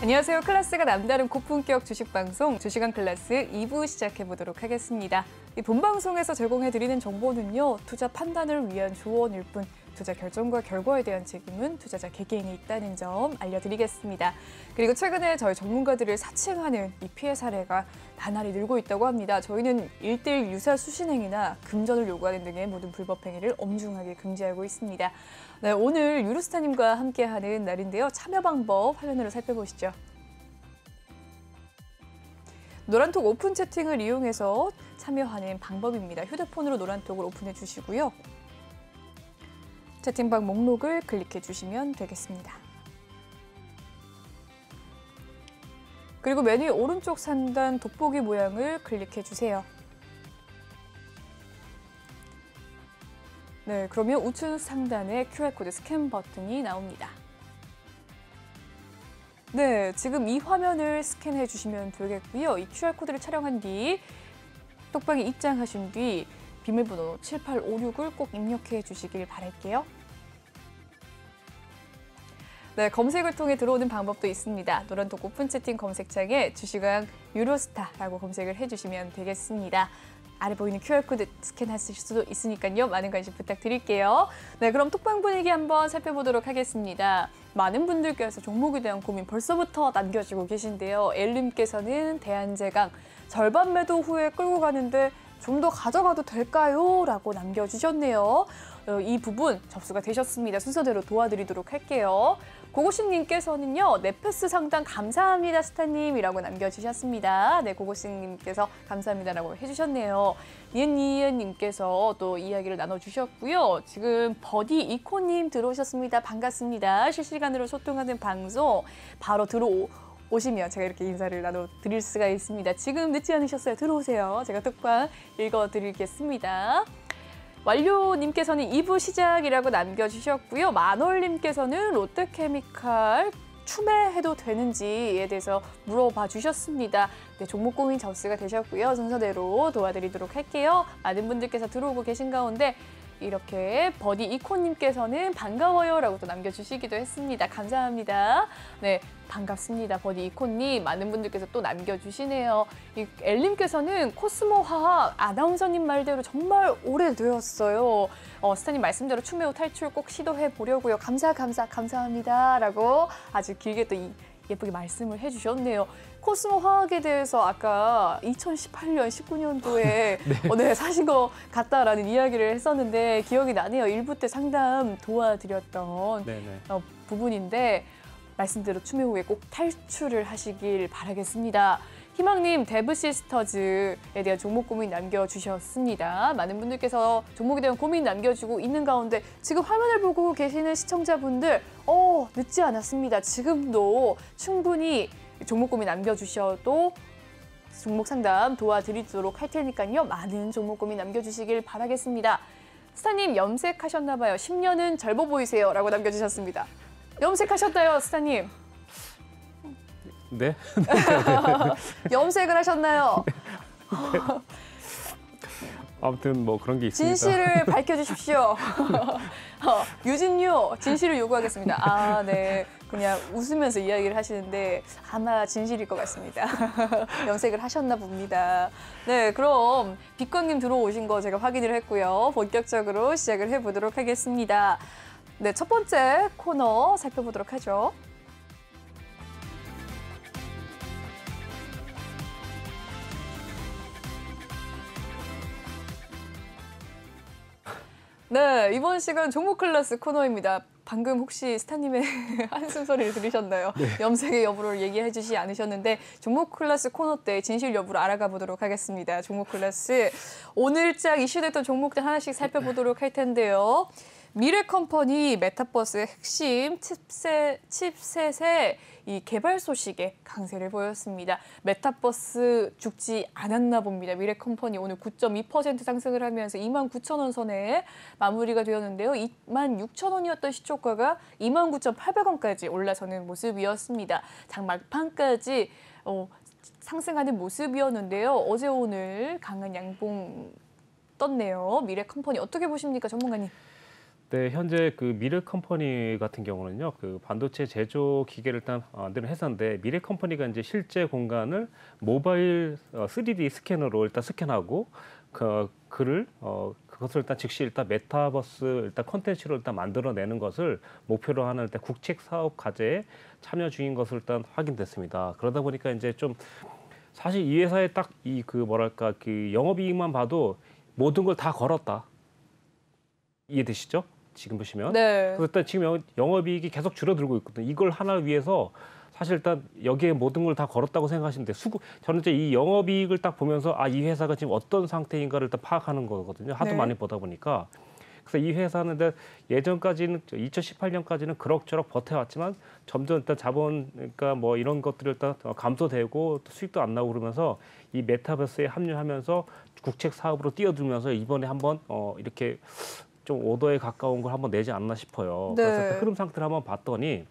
안녕하세요. 클래스가 남다른 고품격 주식방송 주식왕 클래스 2부 시작해보도록 하겠습니다. 이 본방송에서 제공해드리는 정보는요. 투자 판단을 위한 조언일 뿐 투자 결정과 결과에 대한 책임은 투자자 개개인이 있다는 점 알려드리겠습니다. 그리고 최근에 저희 전문가들을 사칭하는 이 피해 사례가 나날이 늘고 있다고 합니다. 저희는 1:1 유사 수신행위나 금전을 요구하는 등의 모든 불법 행위를 엄중하게 금지하고 있습니다. 네, 오늘 유로스타님과 함께하는 날인데요. 참여 방법 화면으로 살펴보시죠. 노란톡 오픈 채팅을 이용해서 참여하는 방법입니다. 휴대폰으로 노란톡을 오픈해 주시고요. 채팅방 목록을 클릭해 주시면 되겠습니다. 그리고 메뉴 오른쪽 상단 돋보기 모양을 클릭해 주세요. 네, 그러면 우측 상단에 QR코드 스캔 버튼이 나옵니다. 네, 지금 이 화면을 스캔해 주시면 되겠고요. 이 QR코드를 촬영한 뒤 톡방에 입장하신 뒤 비밀번호 7856을 꼭 입력해 주시길 바랄게요. 네, 검색을 통해 들어오는 방법도 있습니다. 노란톡 오픈 채팅 검색창에 주식왕 유로스타라고 검색을 해주시면 되겠습니다. 아래 보이는 QR코드 스캔하실 수도 있으니까요. 많은 관심 부탁드릴게요. 네, 그럼 톡방 분위기 한번 살펴보도록 하겠습니다. 많은 분들께서 종목에 대한 고민 벌써부터 남겨주고 계신데요. 엘님께서는 대한제강 절반 매도 후에 끌고 가는데 좀 더 가져가도 될까요? 라고 남겨주셨네요. 이 부분 접수가 되셨습니다. 순서대로 도와드리도록 할게요. 고고싱님께서는요. 네페스 상담 감사합니다 스타님이라고 남겨주셨습니다. 네, 고고싱님께서 감사합니다라고 해주셨네요. 니은니은님께서 또 이야기를 나눠주셨고요. 지금 버디 이코님 들어오셨습니다. 반갑습니다. 실시간으로 소통하는 방송 바로 오시면 제가 이렇게 인사를 나눠드릴 수가 있습니다. 지금 늦지 않으셨어요. 들어오세요. 제가 톡방 읽어드리겠습니다. 완료님께서는 2부 시작이라고 남겨주셨고요. 만월님께서는 롯데케미칼 추매해도 되는지에 대해서 물어봐 주셨습니다. 네, 종목 고민 접수가 되셨고요. 순서대로 도와드리도록 할게요. 많은 분들께서 들어오고 계신 가운데 이렇게 버디 이코님께서는 반가워요라고 또 남겨주시기도 했습니다. 감사합니다. 네, 반갑습니다. 버디 이코님 많은 분들께서 또 남겨주시네요. 이 엘님께서는 코스모화학 아나운서님 말대로 정말 오래되었어요. 스타님 말씀대로 추매 후 탈출 꼭 시도해 보려고요. 감사합니다라고 아주 길게 또 예쁘게 말씀을 해주셨네요. 코스모 화학에 대해서 아까 2018년, 19년도에 네, 사신 것 같다라는 이야기를 했었는데 기억이 나네요. 1부 때 상담 도와드렸던 부분인데 말씀대로 추매 후에 꼭 탈출을 하시길 바라겠습니다. 희망님, 데브시스터즈에 대한 종목 고민 남겨주셨습니다. 많은 분들께서 종목에 대한 고민 남겨주고 있는 가운데 지금 화면을 보고 계시는 시청자분들 늦지 않았습니다. 지금도 충분히 종목 고민 남겨주셔도 종목 상담 도와드리도록 할 테니까요. 많은 종목 고민 남겨주시길 바라겠습니다. 스타님, 염색하셨나 봐요. 10년은 젊어 보이세요. 라고 남겨주셨습니다. 염색하셨나요, 스타님? 네. 염색을 하셨나요? 아무튼 뭐 그런 게 있습니다. 진실을 밝혀주십시오. 유진유, 진실을 요구하겠습니다. 아, 네. 그냥 웃으면서 이야기를 하시는데 아마 진실일 것 같습니다. 염색을 하셨나 봅니다. 네, 그럼 빛광님 들어오신 거 제가 확인을 했고요. 본격적으로 시작을 해보도록 하겠습니다. 네, 첫 번째 코너 살펴보도록 하죠. 네, 이번 시간 종목 클래스 코너입니다. 방금 혹시 스타님의 한숨 소리를 들으셨나요? 네. 염색의 여부를 얘기해 주시지 않으셨는데 종목 클래스 코너 때 진실 여부를 알아가 보도록 하겠습니다. 종목 클래스 오늘짝 이슈됐던 종목들 하나씩 살펴보도록 할 텐데요. 미래컴퍼니 메타버스의 핵심 칩셋의 이 개발 소식에 강세를 보였습니다. 메타버스 죽지 않았나 봅니다. 미래컴퍼니 오늘 9.2% 상승을 하면서 29,000원 선에 마무리가 되었는데요. 26,000원이었던 시초가가 29,800원까지 올라서는 모습이었습니다. 장 막판까지 상승하는 모습이었는데요. 어제 오늘 강한 양봉 떴네요. 미래컴퍼니 어떻게 보십니까, 전문가님? 네, 현재 그 미래 컴퍼니 같은 경우는요, 그 반도체 제조 기계를 일단 만드는 회사인데 미래 컴퍼니가 이제 실제 공간을 모바일 3D 스캐너로 일단 스캔하고 그를 그것을 일단 즉시 일단 메타버스 일단 컨텐츠로 일단 만들어내는 것을 목표로 하는 일단 국책 사업 과제에 참여 중인 것을 일단 확인됐습니다. 그러다 보니까 이제 좀 사실 이 회사에 딱 이 그 뭐랄까 그 영업이익만 봐도 모든 걸 다 걸었다. 이해되시죠? 지금 보시면. 네. 그래서 일단 지금 영업이익이 계속 줄어들고 있거든요. 이걸 하나 위해서 사실 일단 여기에 모든 걸 다 걸었다고 생각하시는데 저는 이제 이 영업이익을 딱 보면서 이 회사가 지금 어떤 상태인가를 일단 파악하는 거거든요. 하도 네. 많이 보다 보니까. 그래서 이 회사는 예전까지는 2018년까지는 그럭저럭 버텨왔지만 점점 일단 자본 그러니까 뭐 이런 것들이 일단 감소되고 또 수익도 안 나오고 그러면서 이 메타버스에 합류하면서 국책 사업으로 뛰어들면서 이번에 한번 이렇게 좀 오더에 가까운 걸 한번 내지 않나 싶어요. 네. 그래서 일단 흐름 상태를 한번 봤더니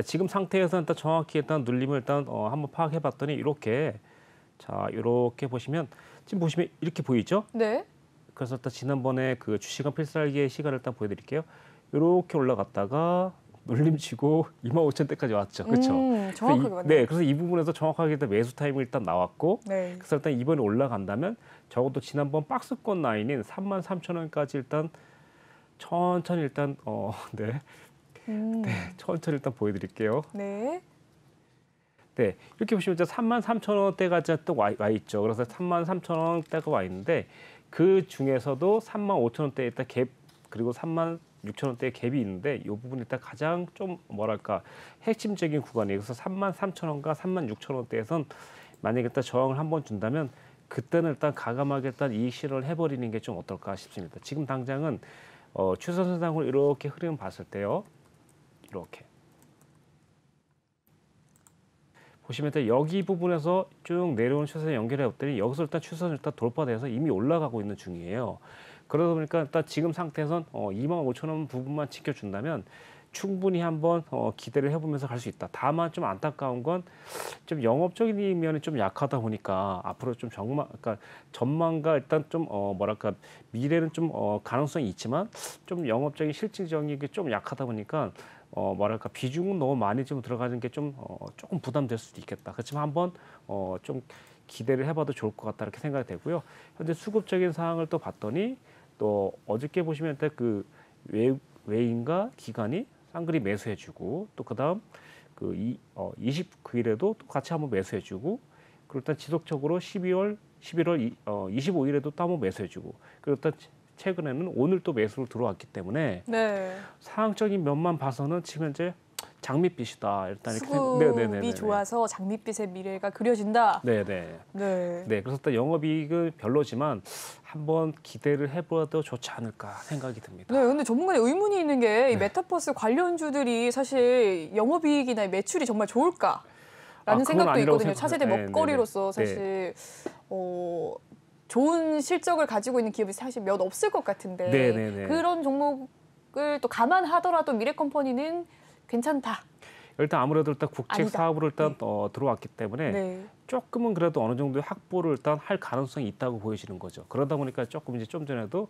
지금 상태에서 일단 정확히 일단 눌림을 일단 한번 파악해봤더니 이렇게 이렇게 보시면 지금 보시면 이렇게 보이죠? 네. 그래서 일단 지난번에 그 주식은 필살기의 시간을 일단 보여드릴게요. 이렇게 올라갔다가 눌림치고 25,000대까지 왔죠. 그렇죠? 정확하게 맞네요. 네, 그래서 이 부분에서 정확하게 일단 매수 타임이 일단 나왔고, 네. 그래서 일단 이번에 올라간다면 적어도 지난번 박스권 라인인 33,000원까지 일단 천천히 일단 네, 천천히 일단 보여드릴게요. 네. 네, 이렇게 보시면 이제 33,000원대가 또 와 있죠. 그래서 33,000원대가 와 있는데 그 중에서도 35,000원대에 일단 갭 그리고 36,000원대의 갭이 있는데 이 부분이 일단 가장 좀 뭐랄까 핵심적인 구간이에요. 그래서 33,000원과 36,000원대에선 만약에 일단 저항을 한번 준다면 그때는 일단 가감하게 일단 이익 실현을 해버리는 게 좀 어떨까 싶습니다. 지금 당장은 추세선상으로 이렇게 흐름 봤을 때요. 이렇게. 보시면 여기 부분에서 쭉 내려오는 추세에 연결해 봤더니 여기서 일단 추세선을 일단 돌파돼서 이미 올라가고 있는 중이에요. 그러다 보니까 일단 지금 상태에선 25,000원 부분만 지켜준다면 충분히 한번 기대를 해보면서 갈 수 있다. 다만 좀 안타까운 건 좀 영업적인 면이 좀 약하다 보니까 앞으로 좀 그러니까 전망과 일단 좀 뭐랄까 미래는 좀 가능성이 있지만 좀 영업적인 실질적인 게 좀 약하다 보니까 뭐랄까 비중은 너무 많이 좀 들어가는 게 좀 조금 부담될 수도 있겠다. 그렇지만 한번 좀 기대를 해봐도 좋을 것 같다 이렇게 생각이 되고요. 현재 수급적인 상황을 또 봤더니 또 어저께 보시면 그 외인과 기관이 쌍그리 매수해주고 또 그다음 그 29일에도 또 같이 한번 매수해주고 그리고 일단 지속적으로 11월 25일에도 또 한번 매수해주고 그리고 일단 최근에는 오늘 또 매수로 들어왔기 때문에 네. 상황적인 면만 봐서는 지금 현재 장밋빛이다. 일단 이렇게 수급이 좋아서 장밋빛의 미래가 그려진다. 네네. 네. 네, 그래서 일단 영업이익은 별로지만 한번 기대를 해봐도 좋지 않을까 생각이 듭니다. 네, 근데 전문가님 의문이 있는 게 이 메타버스 관련주들이 사실 영업이익이나 매출이 정말 좋을까라는 생각도 있거든요. 차세대 먹거리로서 사실 좋은 실적을 가지고 있는 기업이 사실 몇 없을 것 같은데 네네네. 그런 종목을 또 감안하더라도 미래컴퍼니는 괜찮다. 일단 아무래도 일단 국책 아니다. 사업으로 일단 들어왔기 때문에 네. 조금은 그래도 어느 정도의 확보를 일단 할 가능성이 있다고 보여지는 거죠. 그러다 보니까 조금 이제 좀 전에도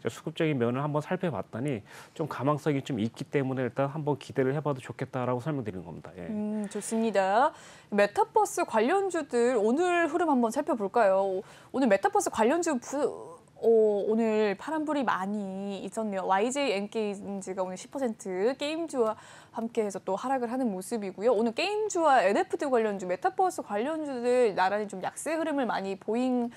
수급적인 면을 한번 살펴봤더니 좀 가망성이 좀 있기 때문에 일단 한번 기대를 해봐도 좋겠다라고 설명드리는 겁니다. 예. 좋습니다. 메타버스 관련주들 오늘 흐름 한번 살펴볼까요? 오늘 메타버스 관련주 오늘 파란불이 많이 있었네요. YJ 엔게임즈가 오늘 10% 게임주와 함께해서 또 하락을 하는 모습이고요. 오늘 게임주와 NFT 관련주, 메타버스 관련주들 나란히 좀 약세 흐름을 많이 보인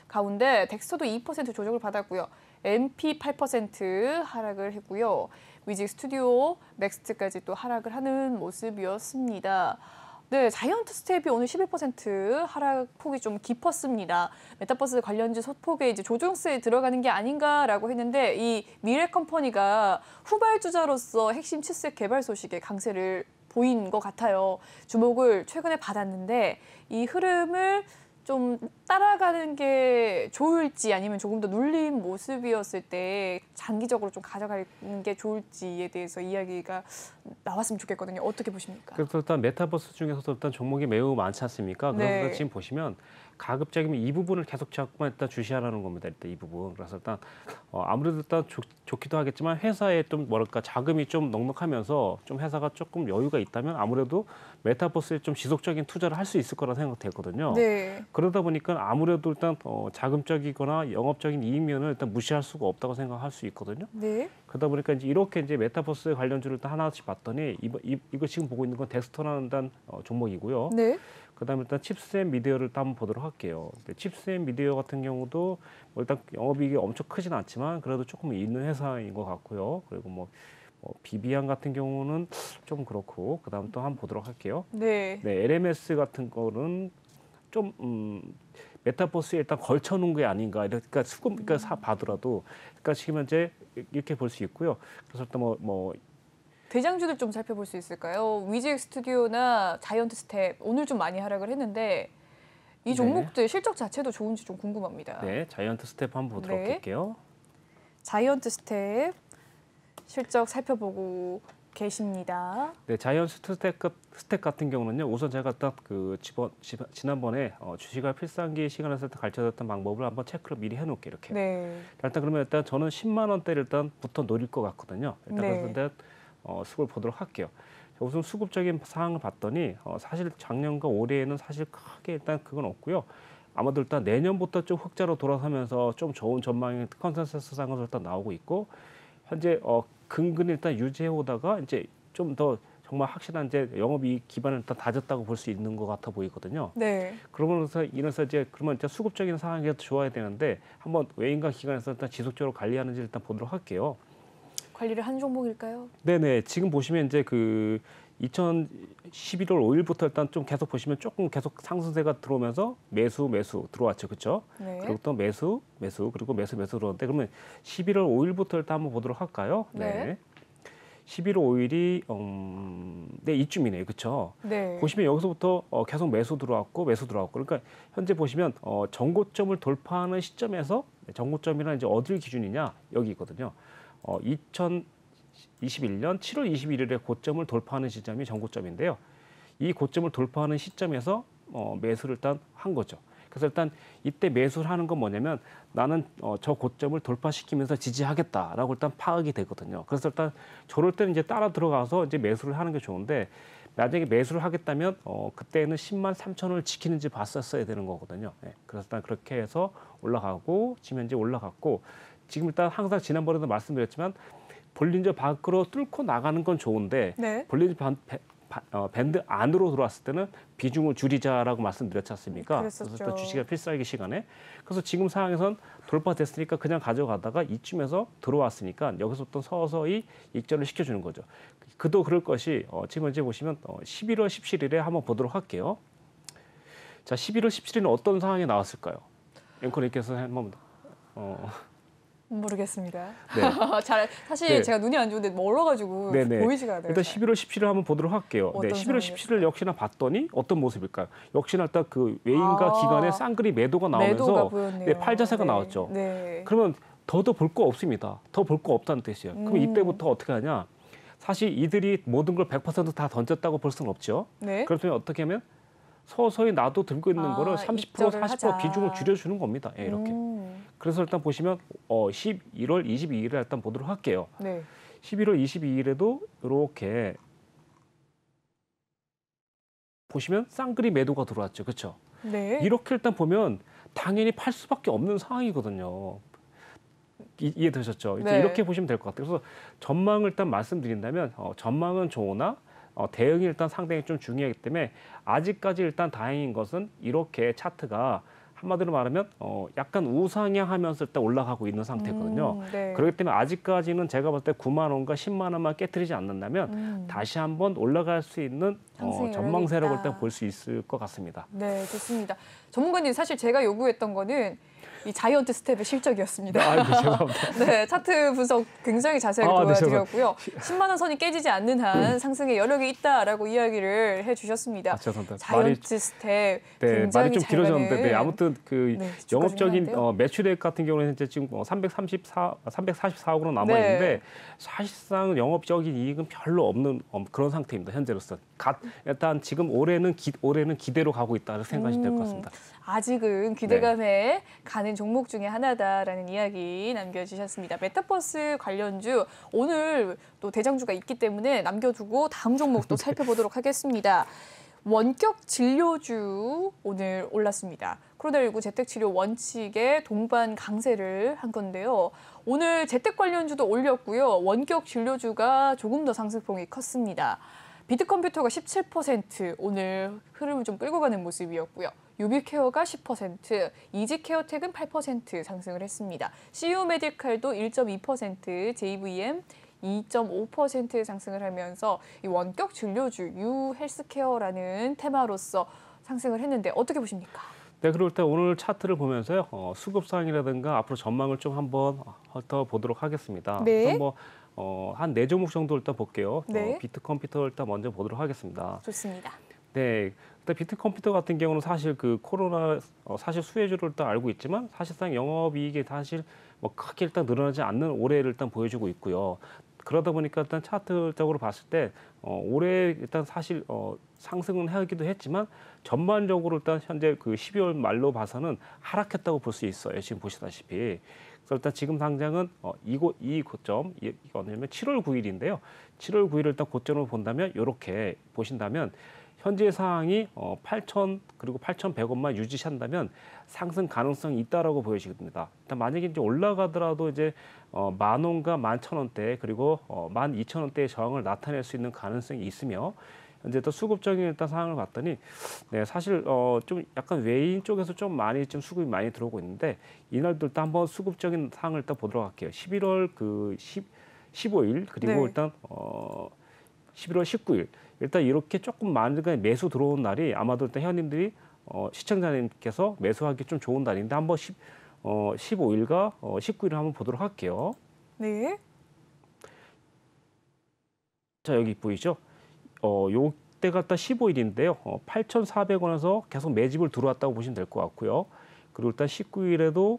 가운데 덱스터도 2% 조정을 받았고요. MP 8% 하락을 했고요. 위직 스튜디오, 넥스트까지 또 하락을 하는 모습이었습니다. 네, 자이언트 스텝이 오늘 11% 하락폭이 좀 깊었습니다. 메타버스 관련주 소폭의 이제 조정세에 들어가는 게 아닌가라고 했는데 이 미래컴퍼니가 후발주자로서 핵심 칩셋 개발 소식에 강세를 보인 것 같아요. 주목을 최근에 받았는데 이 흐름을 좀 따라가는 게 좋을지 아니면 조금 더 눌린 모습이었을 때 장기적으로 좀 가져가는 게 좋을지에 대해서 이야기가 나왔으면 좋겠거든요. 어떻게 보십니까? 그래서 일단 메타버스 중에서도 일단 종목이 매우 많지 않습니까? 그래서 네. 지금 보시면 가급적이면 이 부분을 계속 자꾸만 일단 주시하라는 겁니다. 일단 이 부분. 그래서 일단 아무래도 일단 좋기도 하겠지만 회사에 좀 뭐랄까 자금이 좀 넉넉하면서 좀 회사가 조금 여유가 있다면 아무래도 메타버스에 좀 지속적인 투자를 할 수 있을 거라 생각되거든요. 네. 그러다 보니까 아무래도 일단 자금적이거나 영업적인 이익면을 일단 무시할 수가 없다고 생각할 수 있거든요. 네. 그러다 보니까 이제 이렇게 이제 메타버스 관련주를 일단 하나씩 봤더니 이거 지금 보고 있는 건 덱스터라는 일단 종목이고요. 네. 그다음에 일단 칩셋 미디어를 일단 한번 보도록 할게요. 칩셋 미디어 같은 경우도 뭐 일단 영업이익이 엄청 크진 않지만 그래도 조금 있는 회사인 것 같고요. 그리고 뭐 비비안 같은 경우는 좀 그렇고 그다음 또 한번 보도록 할게요. 네. 네, LMS 같은 거는 좀 메타버스에 일단 걸쳐놓은 게 아닌가. 그러니까 그러니까 봐더라도 그러니까 지금 현재 이렇게 볼 수 있고요. 그래서 일단 뭐 대장주들 좀 살펴볼 수 있을까요? 위즈엑 스튜디오나 자이언트 스텝 오늘 좀 많이 하락을 했는데 이 종목들 실적 자체도 좋은지 좀 궁금합니다. 네, 자이언트 스텝 한번 보도록 할게요. 자이언트 스텝 실적 살펴보고 계십니다. 네, 자이언트 스텝 같은 경우는요. 우선 제가 딱 지난번에 주식과 필상기 시간에서 가르쳐줬던 방법을 한번 체크를 미리 해놓을게요. 이렇게. 네. 일단 그러면 일단 저는 10만 원대를 일단부터 노릴 것 같거든요. 일단 네. 그런데 수급을 보도록 할게요. 우선 수급적인 상황을 봤더니 사실 작년과 올해에는 사실 크게 일단 그건 없고요. 아마도 일단 내년부터 좀 흑자로 돌아서면서 좀 좋은 전망이 컨센서스상으로 일단 나오고 있고 현재 근근 일단 유지해 오다가 이제 좀 더 정말 확실한 이제 영업이익 기반을 일단 다졌다고 볼 수 있는 것 같아 보이거든요. 네. 그러면서 이래서 이제 그러면 이제 수급적인 상황이 좋아야 되는데 한번 외인과 기관에서 일단 지속적으로 관리하는지 일단 보도록 할게요. 관리를 한 종목일까요? 네네. 지금 보시면 이제 그 2011월 5일부터 일단 좀 계속 보시면 조금 계속 상승세가 들어오면서 매수 들어왔죠. 그렇죠? 네. 그리고 또 매수 그리고 매수 들어오는데 그러면 11월 5일부터 일단 한번 보도록 할까요? 네. 11월 5일이 네, 이쯤이네요. 그렇죠? 네. 보시면 여기서부터 계속 매수 들어왔고 그러니까 현재 보시면 전고점을 돌파하는 시점에서 전고점이란 이제 어딜 기준이냐? 여기 있거든요. 2021년 7월 21일에 고점을 돌파하는 시점이 전고점인데요. 이 고점을 돌파하는 시점에서 매수를 일단 한 거죠. 그래서 일단 이때 매수를 하는 건 뭐냐면 나는 저 고점을 돌파시키면서 지지하겠다라고 일단 파악이 되거든요. 그래서 일단 저럴 때는 이제 따라 들어가서 이제 매수를 하는 게 좋은데 만약에 매수를 하겠다면 그때는 10만 3천원을 지키는지 봤었어야 되는 거거든요. 네. 그래서 일단 그렇게 해서 올라가고 지금 현재 올라갔고 지금 일단 항상 지난번에도 말씀드렸지만 볼린저 밖으로 뚫고 나가는 건 좋은데 네. 볼린저 밴드 안으로 들어왔을 때는 비중을 줄이자라고 말씀드렸지 않습니까? 그랬었죠. 그래서 또 주식의 필살기 시간에 그래서 지금 상황에선 돌파됐으니까 그냥 가져가다가 이쯤에서 들어왔으니까 여기서부터 서서히 익절을 시켜주는 거죠. 그도 그럴 것이 지금 이제 보시면 11월 17일에 한번 보도록 할게요. 자, 11월 17일은 어떤 상황이 나왔을까요? 앵커님께서 한번 모르겠습니다. 네. 사실 네. 제가 눈이 안 좋은데 멀어가지고 네네. 보이지가 않아요. 일단 11월 17일 한번 보도록 할게요. 네, 11월 17일 역시나 봤더니 어떤 모습일까요? 역시나 일단 그 외인과 기관의 쌍끌이 매도가 나오면서 팔자세가 나왔죠. 네. 그러면 더도 볼 거 없습니다. 더 볼 거 없다는 뜻이에요. 그럼 이때부터 어떻게 하냐? 사실 이들이 모든 걸 100%다 던졌다고 볼 수는 없죠. 네. 그렇다면 어떻게 하면 서서히 나도 들고 있는 거를 30%, 40% 하자. 비중을 줄여주는 겁니다. 예, 이렇게. 그래서 일단 보시면 11월 22일에 일단 보도록 할게요. 네. 11월 22일에도 이렇게 보시면 쌍끌이 매도가 들어왔죠. 그렇죠? 네. 이렇게 일단 보면 당연히 팔 수밖에 없는 상황이거든요. 이해되셨죠? 네. 이렇게 보시면 될 것 같아요. 그래서 전망을 일단 말씀드린다면 전망은 좋으나 대응이 일단 상당히 좀 중요하기 때문에 아직까지 일단 다행인 것은 이렇게 차트가 한마디로 말하면 약간 우상향하면서 일단 올라가고 있는 상태거든요. 네. 그렇기 때문에 아직까지는 제가 봤을 때 9만 원과 10만 원만 깨트리지 않는다면 다시 한번 올라갈 수 있는 전망세라고 일단 볼 수 있을 것 같습니다. 네, 좋습니다. 전문가님 사실 제가 요구했던 거는 이 자이언트 스텝의 실적이었습니다. 아, 네, 죄송합니다. 네, 차트 분석 굉장히 자세하게 네, 보여드렸고요. 10만 원 선이 깨지지 않는 한 상승의 여력이 있다라고 이야기를 해주셨습니다. 죄송합니다. 자이언트 스텝 네, 굉장히 말이 좀 잘 길어졌는데 가는 아무튼 그 네, 주가 영업적인 중요한데요. 매출액 같은 경우는 현재 지금 344억으로 남아 있는데 네. 사실상 영업적인 이익은 별로 없는 그런 상태입니다. 현재로서. 일단 지금 올해는 기대로 가고 있다고 생각하시면 될 것 같습니다. 아직은 기대감에 가는 종목 중에 하나다라는 이야기 남겨주셨습니다. 메타버스 관련주 오늘 또 대장주가 있기 때문에 남겨두고 다음 종목도 살펴보도록 하겠습니다. 원격 진료주 오늘 올랐습니다. 코로나19 재택치료 원칙에 동반 강세를 한 건데요. 오늘 재택 관련주도 올렸고요. 원격 진료주가 조금 더 상승폭이 컸습니다. 비트컴퓨터가 17% 오늘 흐름을 좀 끌고 가는 모습이었고요. 유비케어가 10%, 이지케어텍은 8% 상승을 했습니다. CU 메디칼도 1.2%, JVM 2.5% 상승을 하면서 이 원격 진료주 유 헬스케어라는 테마로서 상승을 했는데 어떻게 보십니까? 네, 그럴 때 오늘 차트를 보면서요. 수급 상황이라든가 앞으로 전망을 좀 한번 훑어보도록 하겠습니다. 네. 우선 한 4종목 정도 일단 볼게요. 네. 비트컴퓨터 일단 먼저 보도록 하겠습니다. 좋습니다. 네, 일단 비트컴퓨터 같은 경우는 사실 그 코로나 사실 수혜주를 일단 알고 있지만 사실상 영업이익이 사실 뭐 크게 일단 늘어나지 않는 올해를 일단 보여주고 있고요. 그러다 보니까 일단 차트적으로 봤을 때 올해 일단 사실 상승은 하기도 했지만 전반적으로 일단 현재 그 12월 말로 봐서는 하락했다고 볼 수 있어요. 지금 보시다시피. 그래서 일단 지금 당장은 이 고점 이거는 7월 9일인데요. 7월 9일을 일단 고점으로 본다면 이렇게 보신다면 현재 상황이 8,000 그리고 8,100원만 유지한다면 상승 가능성이 있다라고 보여집니다. 일단 만약에 이제 올라가더라도 이제 10,000원과 11,000원대 그리고 12,000원대의 저항을 나타낼 수 있는 가능성이 있으며 현재 또 수급적인 일단 상황을 봤더니 네, 사실 좀 약간 외인 쪽에서 좀 많이 좀 수급이 많이 들어오고 있는데 이날도 일단 한번 수급적인 상황을 일단 보도록 할게요. 11월 15일 그리고 네. 일단 11월 19일 일단 이렇게 조금 많은 매수 들어온 날이 아마도 일단 회원님들이 시청자님께서 매수하기 좀 좋은 날인데 한번 15일과 19일을 한번 보도록 할게요. 네. 자, 여기 보이죠? 요때가 딱 15일인데요. 8,400원에서 계속 매집을 들어왔다고 보시면 될 것 같고요. 그리고 일단 19일에도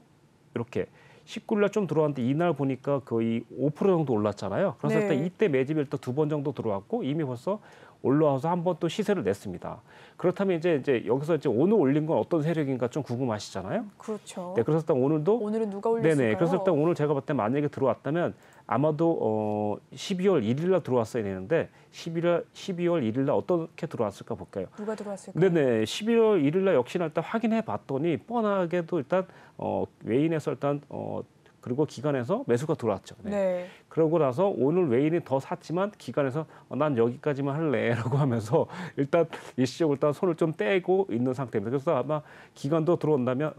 이렇게 19일날 좀 들어왔는데 이날 보니까 거의 5% 정도 올랐잖아요. 그래서 네. 일단 이때 매집이 일단 2번 정도 들어왔고 이미 벌써 올라와서 한 번 또 시세를 냈습니다. 그렇다면 이제 여기서 이제 오늘 올린 건 어떤 세력인가 좀 궁금하시잖아요. 그렇죠. 네, 그래서 일단 오늘도 오늘은 누가 올렸을까요? 네네. 그래서 일단 오늘 제가 봤을 때 만약에 들어왔다면 아마도 12월 1일 날 들어왔어야 되는데 12월 1일 날 어떻게 들어왔을까 볼까요? 누가 들어왔을까요? 네네. 11월 1일 날 역시나 일단 확인해 봤더니 뻔하게도 일단 외인에서 일단 그리고 기관에서 매수가 들어왔죠. 네. 네. 그러고 나서 오늘 외인이 더 샀지만 기관에서 난 여기까지만 할래라고 하면서 일단 일시적으로 일단 손을 좀 떼고 있는 상태입니다. 그래서 아마 기관도 들어온다면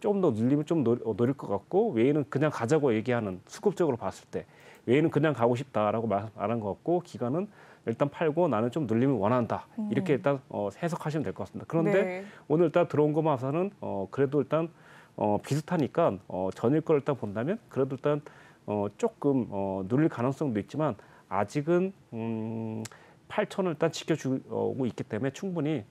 좀 더 늘리면 좀 노릴 것 같고 외인은 그냥 가자고 얘기하는 수급적으로 봤을 때 외인은 그냥 가고 싶다라고 말한 것 같고 기관은 일단 팔고 나는 좀 늘리면 원한다. 이렇게 일단 해석하시면 될 것 같습니다. 그런데 네. 오늘 일단 들어온 것만 봐서는 그래도 일단 비슷하니까 전일 걸 일단 본다면 그래도 일단 조금 눌릴 가능성도 있지만 아직은 8,000을 일단 지켜주고 있기 때문에 충분히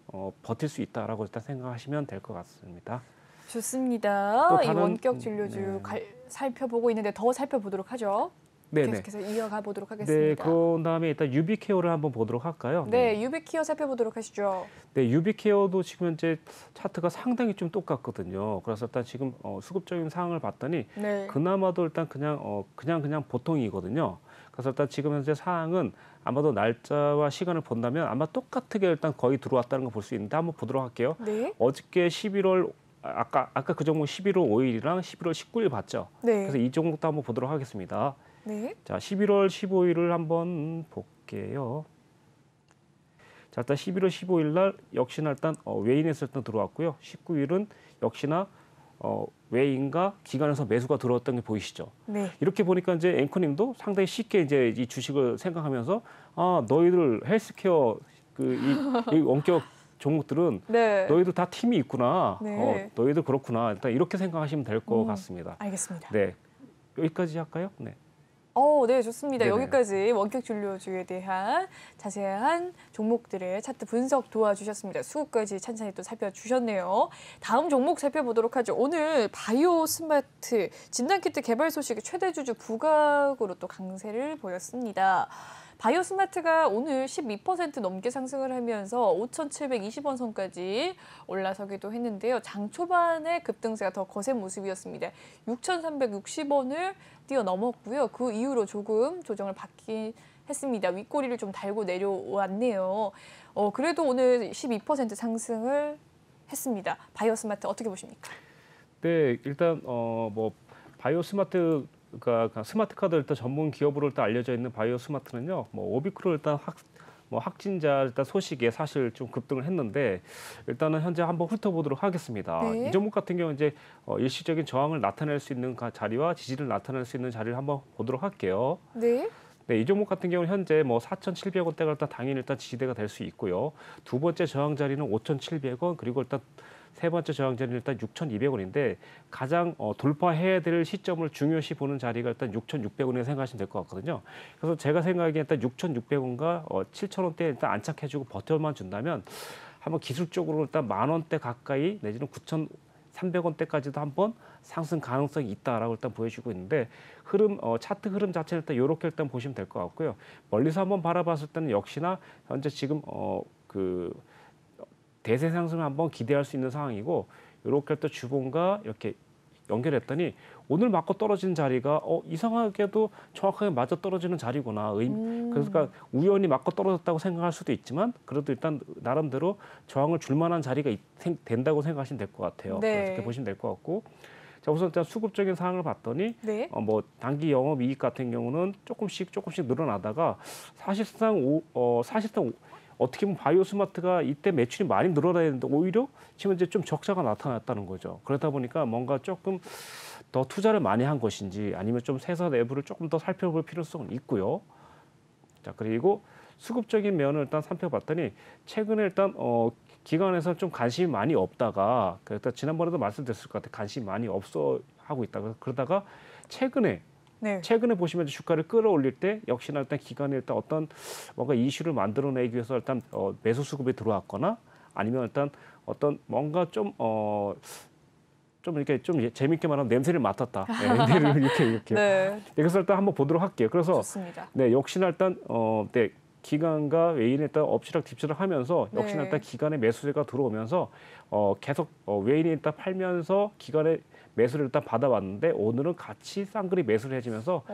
버틸 수 있다라고 일단 생각하시면 될 것 같습니다. 좋습니다. 또 이 다른- 원격 진료주 살펴보고 있는데 더 살펴보도록 하죠. 네네. 계속해서 이어가 보도록 네, 하겠습니다. 그런 다음에 일단 유비케어를 한번 보도록 할까요? 네, 유비키어 살펴보도록 하시죠. 네, 유비케어도 지금 현재 차트가 상당히 좀 똑같거든요. 그래서 일단 지금 수급적인 상황을 봤더니 네. 그나마도 일단 그냥 보통이거든요. 그래서 일단 지금 현재 상황은 아마도 날짜와 시간을 본다면 아마 똑같게 일단 거의 들어왔다는 걸 볼 수 있는데 한번 보도록 할게요. 네. 어저께 11월 아까 그 종목 11월 5일이랑 11월 19일 봤죠. 네. 그래서 이 종목도 한번 보도록 하겠습니다. 네. 자, 11월 15일을 한번 볼게요. 자, 일단 11월 15일 날 역시나 일단 외인에서 일단 들어왔고요. 19일은 역시나 외인과 기관에서 매수가 들어왔던 게 보이시죠? 네. 이렇게 보니까 이제 앵커님도 상당히 쉽게 이제 이 주식을 생각하면서 아, 너희들 헬스케어 이 원격 종목들은 네. 너희들 다 팀이 있구나. 네. 너희들 그렇구나. 일단 이렇게 생각하시면 될 것 같습니다. 알겠습니다. 네, 여기까지 할까요? 네. 네, 좋습니다. 네네. 여기까지 원격 진료주에 대한 자세한 종목들의 차트 분석 도와주셨습니다. 수급까지 찬찬히 또 살펴주셨네요. 다음 종목 살펴보도록 하죠. 오늘 바이오 스마트 진단키트 개발 소식이 최대 주주 부각으로 또 강세를 보였습니다. 바이오 스마트가 오늘 12% 넘게 상승을 하면서 5,720원 선까지 올라서기도 했는데요. 장 초반에 급등세가 더 거센 모습이었습니다. 6,360원을 뛰어넘었고요. 그 이후로 조금 조정을 받긴 했습니다. 윗꼬리를 좀 달고 내려왔네요. 그래도 오늘 12% 상승을 했습니다. 바이오 스마트 어떻게 보십니까? 네, 일단 뭐 바이오 스마트 그러니까 스마트 카드 일단 전문 기업으로 일단 알려져 있는 바이오 스마트는요. 뭐 오미크론 일단 확진자 일단 소식에 사실 좀 급등을 했는데 일단은 현재 한번 훑어보도록 하겠습니다. 네. 이 종목 같은 경우 이제 일시적인 저항을 나타낼 수 있는 자리와 지지를 나타낼 수 있는 자리를 한번 보도록 할게요. 네. 네, 이 종목 같은 경우는 현재 뭐 4,700원대가 일단 당일 일단 지지대가 될 수 있고요. 두 번째 저항 자리는 5,700원 그리고 일단 세 번째 저항 자리는 일단 6,200원인데 가장 돌파해야 될 시점을 중요시 보는 자리가 일단 6,600원이라고 생각하시면 될 것 같거든요. 그래서 제가 생각하기에 일단 6,600원과 7,000원대에 일단 안착해주고 버텨만 준다면 한번 기술적으로 일단 10,000원대 가까이 내지는 9,300원대까지도 한번 상승 가능성이 있다라고 일단 보여주고 있는데 차트 흐름 자체는 일단 이렇게 일단 보시면 될 것 같고요. 멀리서 한번 바라봤을 때는 역시나 현재 지금 대세 상승을 한번 기대할 수 있는 상황이고 이렇게 또 주봉과 이렇게 연결했더니 오늘 맞고 떨어진 자리가 이상하게도 정확하게 맞아 떨어지는 자리구나. 그러니까 우연히 맞고 떨어졌다고 생각할 수도 있지만 그래도 일단 나름대로 저항을 줄 만한 자리가 된다고 생각하시면 될 것 같아요. 네. 그렇게 보시면 될 것 같고 자, 우선 일단 수급적인 상황을 봤더니 네. 뭐 단기 영업이익 같은 경우는 조금씩 늘어나다가 사실상 어떻게 보면 바이오 스마트가 이때 매출이 많이 늘어나야 되는데 오히려 지금 이제 좀 적자가 나타났다는 거죠. 그러다 보니까 뭔가 조금 더 투자를 많이 한 것인지 아니면 좀 회사 내부를 조금 더 살펴볼 필요성은 있고요. 자, 그리고 수급적인 면을 일단 살펴봤더니 최근에 일단 기관에서 좀 관심이 많이 없다가 일단 지난번에도 말씀드렸을 것 같아요. 관심이 많이 없어 하고 있다가 그러다가 최근에 보시면 주가를 끌어올릴 때 역시나 일단 기관에 일단 어떤 뭔가 이슈를 만들어내기 위해서 일단 매수 수급이 들어왔거나 아니면 일단 어떤 뭔가 좀 이렇게 좀 재밌게 말하면 냄새를 맡았다. 냄새를 이렇게. 네. 그래서 일단 한번 보도록 할게요. 그래서 좋습니다. 네, 역시나 일단 기관과 외인에 일단 엎치락 뒤치락 하면서 역시나 네. 일단 기관의 매수세가 들어오면서 계속 외인이 일단 팔면서 기관의 매수를 일단 받아왔는데 오늘은 같이 쌍그리 매수를 해주면서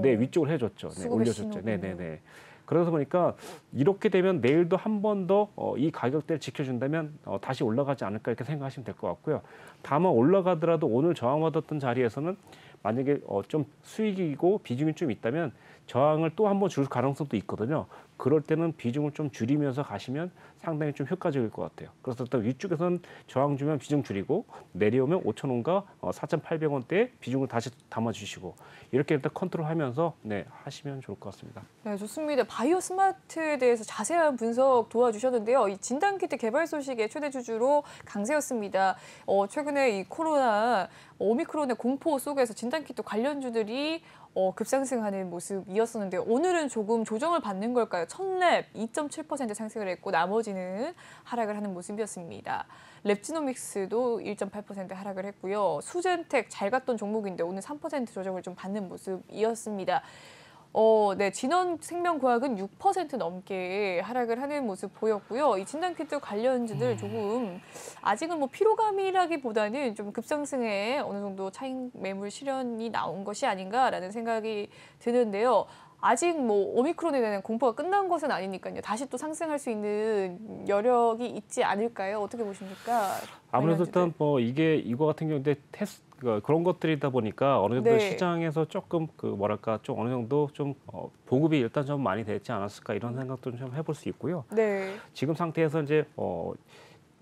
위쪽을 해줬죠. 네, 올려줬죠. 네네네. 그러다 보니까 이렇게 되면 내일도 한 번 더 이 가격대를 지켜준다면 다시 올라가지 않을까 이렇게 생각하시면 될 것 같고요. 다만 올라가더라도 오늘 저항받았던 자리에서는 만약에 좀 수익이고 비중이 좀 있다면 저항을 또 한 번 줄 가능성도 있거든요. 그럴 때는 비중을 좀 줄이면서 가시면 상당히 좀 효과적일 것 같아요. 그래서 일단 위쪽에서는 저항 주면 비중 줄이고 내려오면 5,000원과 4,800원대에 비중을 다시 담아주시고 이렇게 일단 컨트롤하면서 하시면 좋을 것 같습니다. 네, 좋습니다. 바이오 스마트에 대해서 자세한 분석 도와주셨는데요. 이 진단키트 개발 소식의 최대 주주로 강세였습니다. 최근에 이 오미크론의 공포 속에서 진단키트 관련주들이 급상승하는 모습이었었는데 오늘은 조금 조정을 받는 걸까요? 첫랩 2.7% 상승을 했고 나머지는 하락을 하는 모습이었습니다. 랩지노믹스도 1.8% 하락을 했고요. 수젠텍 잘 갔던 종목인데 오늘 3% 조정을 좀 받는 모습이었습니다. 진원생명과학은 6% 넘게 하락을 하는 모습 보였고요. 이 진단키트 관련주들 조금 아직은 뭐 피로감이라기보다는 좀 급상승에 어느 정도 차익 매물 실현이 나온 것이 아닌가라는 생각이 드는데요. 아직 뭐 오미크론에 대한 공포가 끝난 것은 아니니까요. 다시 또 상승할 수 있는 여력이 있지 않을까요? 어떻게 보십니까? 아무래도 일단 이거 같은 경우인데 그런 것들이다 보니까 어느 정도 시장에서 조금 좀 어느 정도 좀 보급이 일단 좀 많이 됐지 않았을까 이런 생각도 좀 해볼 수 있고요. 네. 지금 상태에서 이제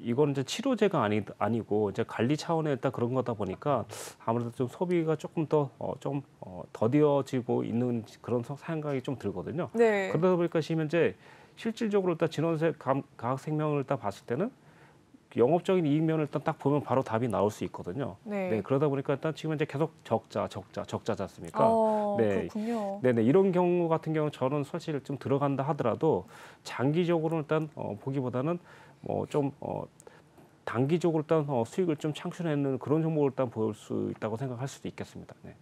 이건 이제 치료제가 아니고 이제 관리 차원의 일단 그런 거다 보니까 아무래도 좀 소비가 조금 더 더디어지고 있는 그런 생각이 좀 들거든요. 네. 그러다 보니까 지금 현재 실질적으로 일단 가학생명을 일단 봤을 때는 영업적인 이익면을 일단 딱 보면 바로 답이 나올 수 있거든요. 네. 네, 그러다 보니까 일단 지금 이제 계속 적자지 않습니까? 네, 그렇군요. 네네 이런 경우 같은 경우 저는 사실 좀 들어간다 하더라도 장기적으로 일단 보기보다는 좀 단기적으로 일단 수익을 좀 창출해내는 그런 종목을 일단 보일 수 있다고 생각할 수도 있겠습니다. 네.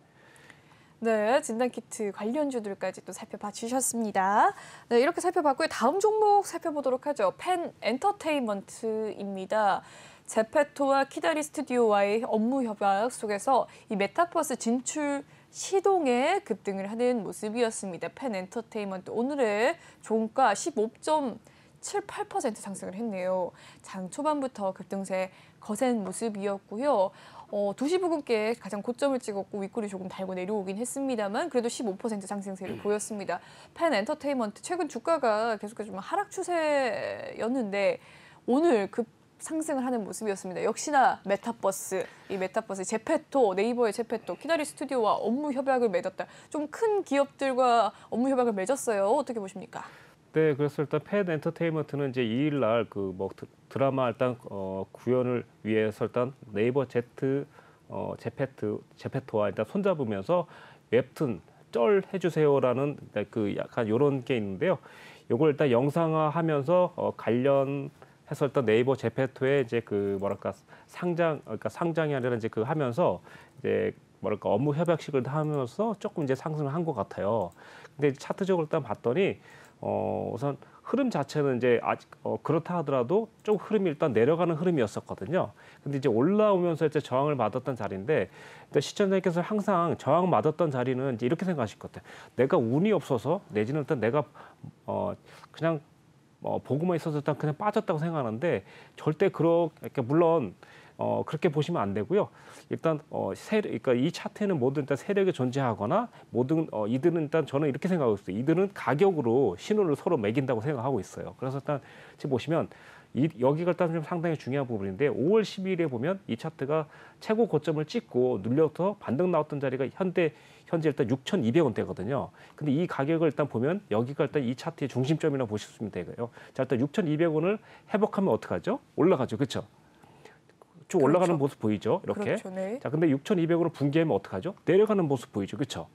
네, 진단키트 관련주들까지 또 살펴봐 주셨습니다. 네, 이렇게 살펴봤고요. 다음 종목 살펴보도록 하죠. 펜 엔터테인먼트입니다. 제페토와 키다리 스튜디오와의 업무 협약 속에서 이 메타버스 진출 시동에 급등을 하는 모습이었습니다. 펜 엔터테인먼트 오늘의 종가 15.78% 상승을 했네요. 장 초반부터 급등세 거센 모습이었고요. 2시 부근께 가장 고점을 찍었고 윗골이 조금 달고 내려오긴 했습니다만 그래도 15% 상승세를 보였습니다. 펜 엔터테인먼트 최근 주가가 계속해서 좀 하락 추세였는데 오늘 급 상승을 하는 모습이었습니다. 역시나 이 메타버스 제페토, 네이버의 제페토, 키다리 스튜디오와 업무 협약을 맺었다. 좀 큰 기업들과 업무 협약을 맺었어요. 어떻게 보십니까? 네, 그래서 일단 펜 엔터테인먼트는 이제 2일 날 그 드라마 일단 구현을 위해서 일단 네이버 제페토와 일단 손잡으면서 웹툰 쩔 해주세요라는 그 약간 요런 게 있는데요. 요걸 일단 영상화하면서 관련해서 일단 네이버 제페토에 이제 그 뭐랄까 상장이 아니라 이제 그 하면서 이제 뭐랄까 업무 협약식을 하면서 조금 이제 상승을 한 것 같아요. 근데 차트적으로 일단 봤더니 우선 흐름 자체는 이제 아직 그렇다 하더라도 좀 흐름이 일단 내려가는 흐름이었었거든요. 근데 이제 올라오면서 이제 저항을 받았던 자리인데 시청자님께서 항상 저항 받았던 자리는 이제 이렇게 생각하실 것 같아요. 내가 운이 없어서 내지는 일단 내가 그냥 보고만 있어서 일단 그냥 빠졌다고 생각하는데 절대 그렇게 물론 그렇게 보시면 안 되고요. 일단 그러니까 이 차트에는 모든 일단 세력이 존재하거나 모든 이들은 일단 저는 이렇게 생각하고 있어요. 이들은 가격으로 신호를 서로 매긴다고 생각하고 있어요. 그래서 일단 지금 보시면 여기가 일단 좀 상당히 중요한 부분인데 5월 12일에 보면 이 차트가 최고 고점을 찍고 눌려서 반등 나왔던 자리가 현재 일단 6,200원대거든요. 근데 이 가격을 일단 보면 여기가 일단 이 차트의 중심점이라고 보시면 되고요. 자, 일단 6,200원을 회복하면 어떡하죠? 올라가죠. 그렇죠? 쭉 올라가는 그렇죠. 모습 보이죠? 이렇게. 그렇죠, 네. 자, 근데 6,200으로 붕괴하면 어떡하죠? 내려가는 모습 보이죠? 그렇죠?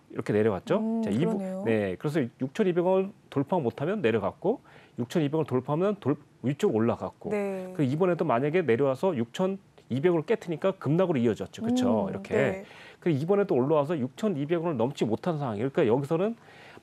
이렇게 내려갔죠? 자, 그러네요. 네. 그래서 6,200원 돌파 못하면 내려갔고 6,200원 돌파하면 위쪽 올라갔고. 네. 그 이번에도 만약에 내려와서 6,200원을 깨트니까 급락으로 이어졌죠. 그렇죠? 이렇게. 네. 그 이번에도 올라와서 6,200원을 넘지 못한 상황이에요. 그러니까 여기서는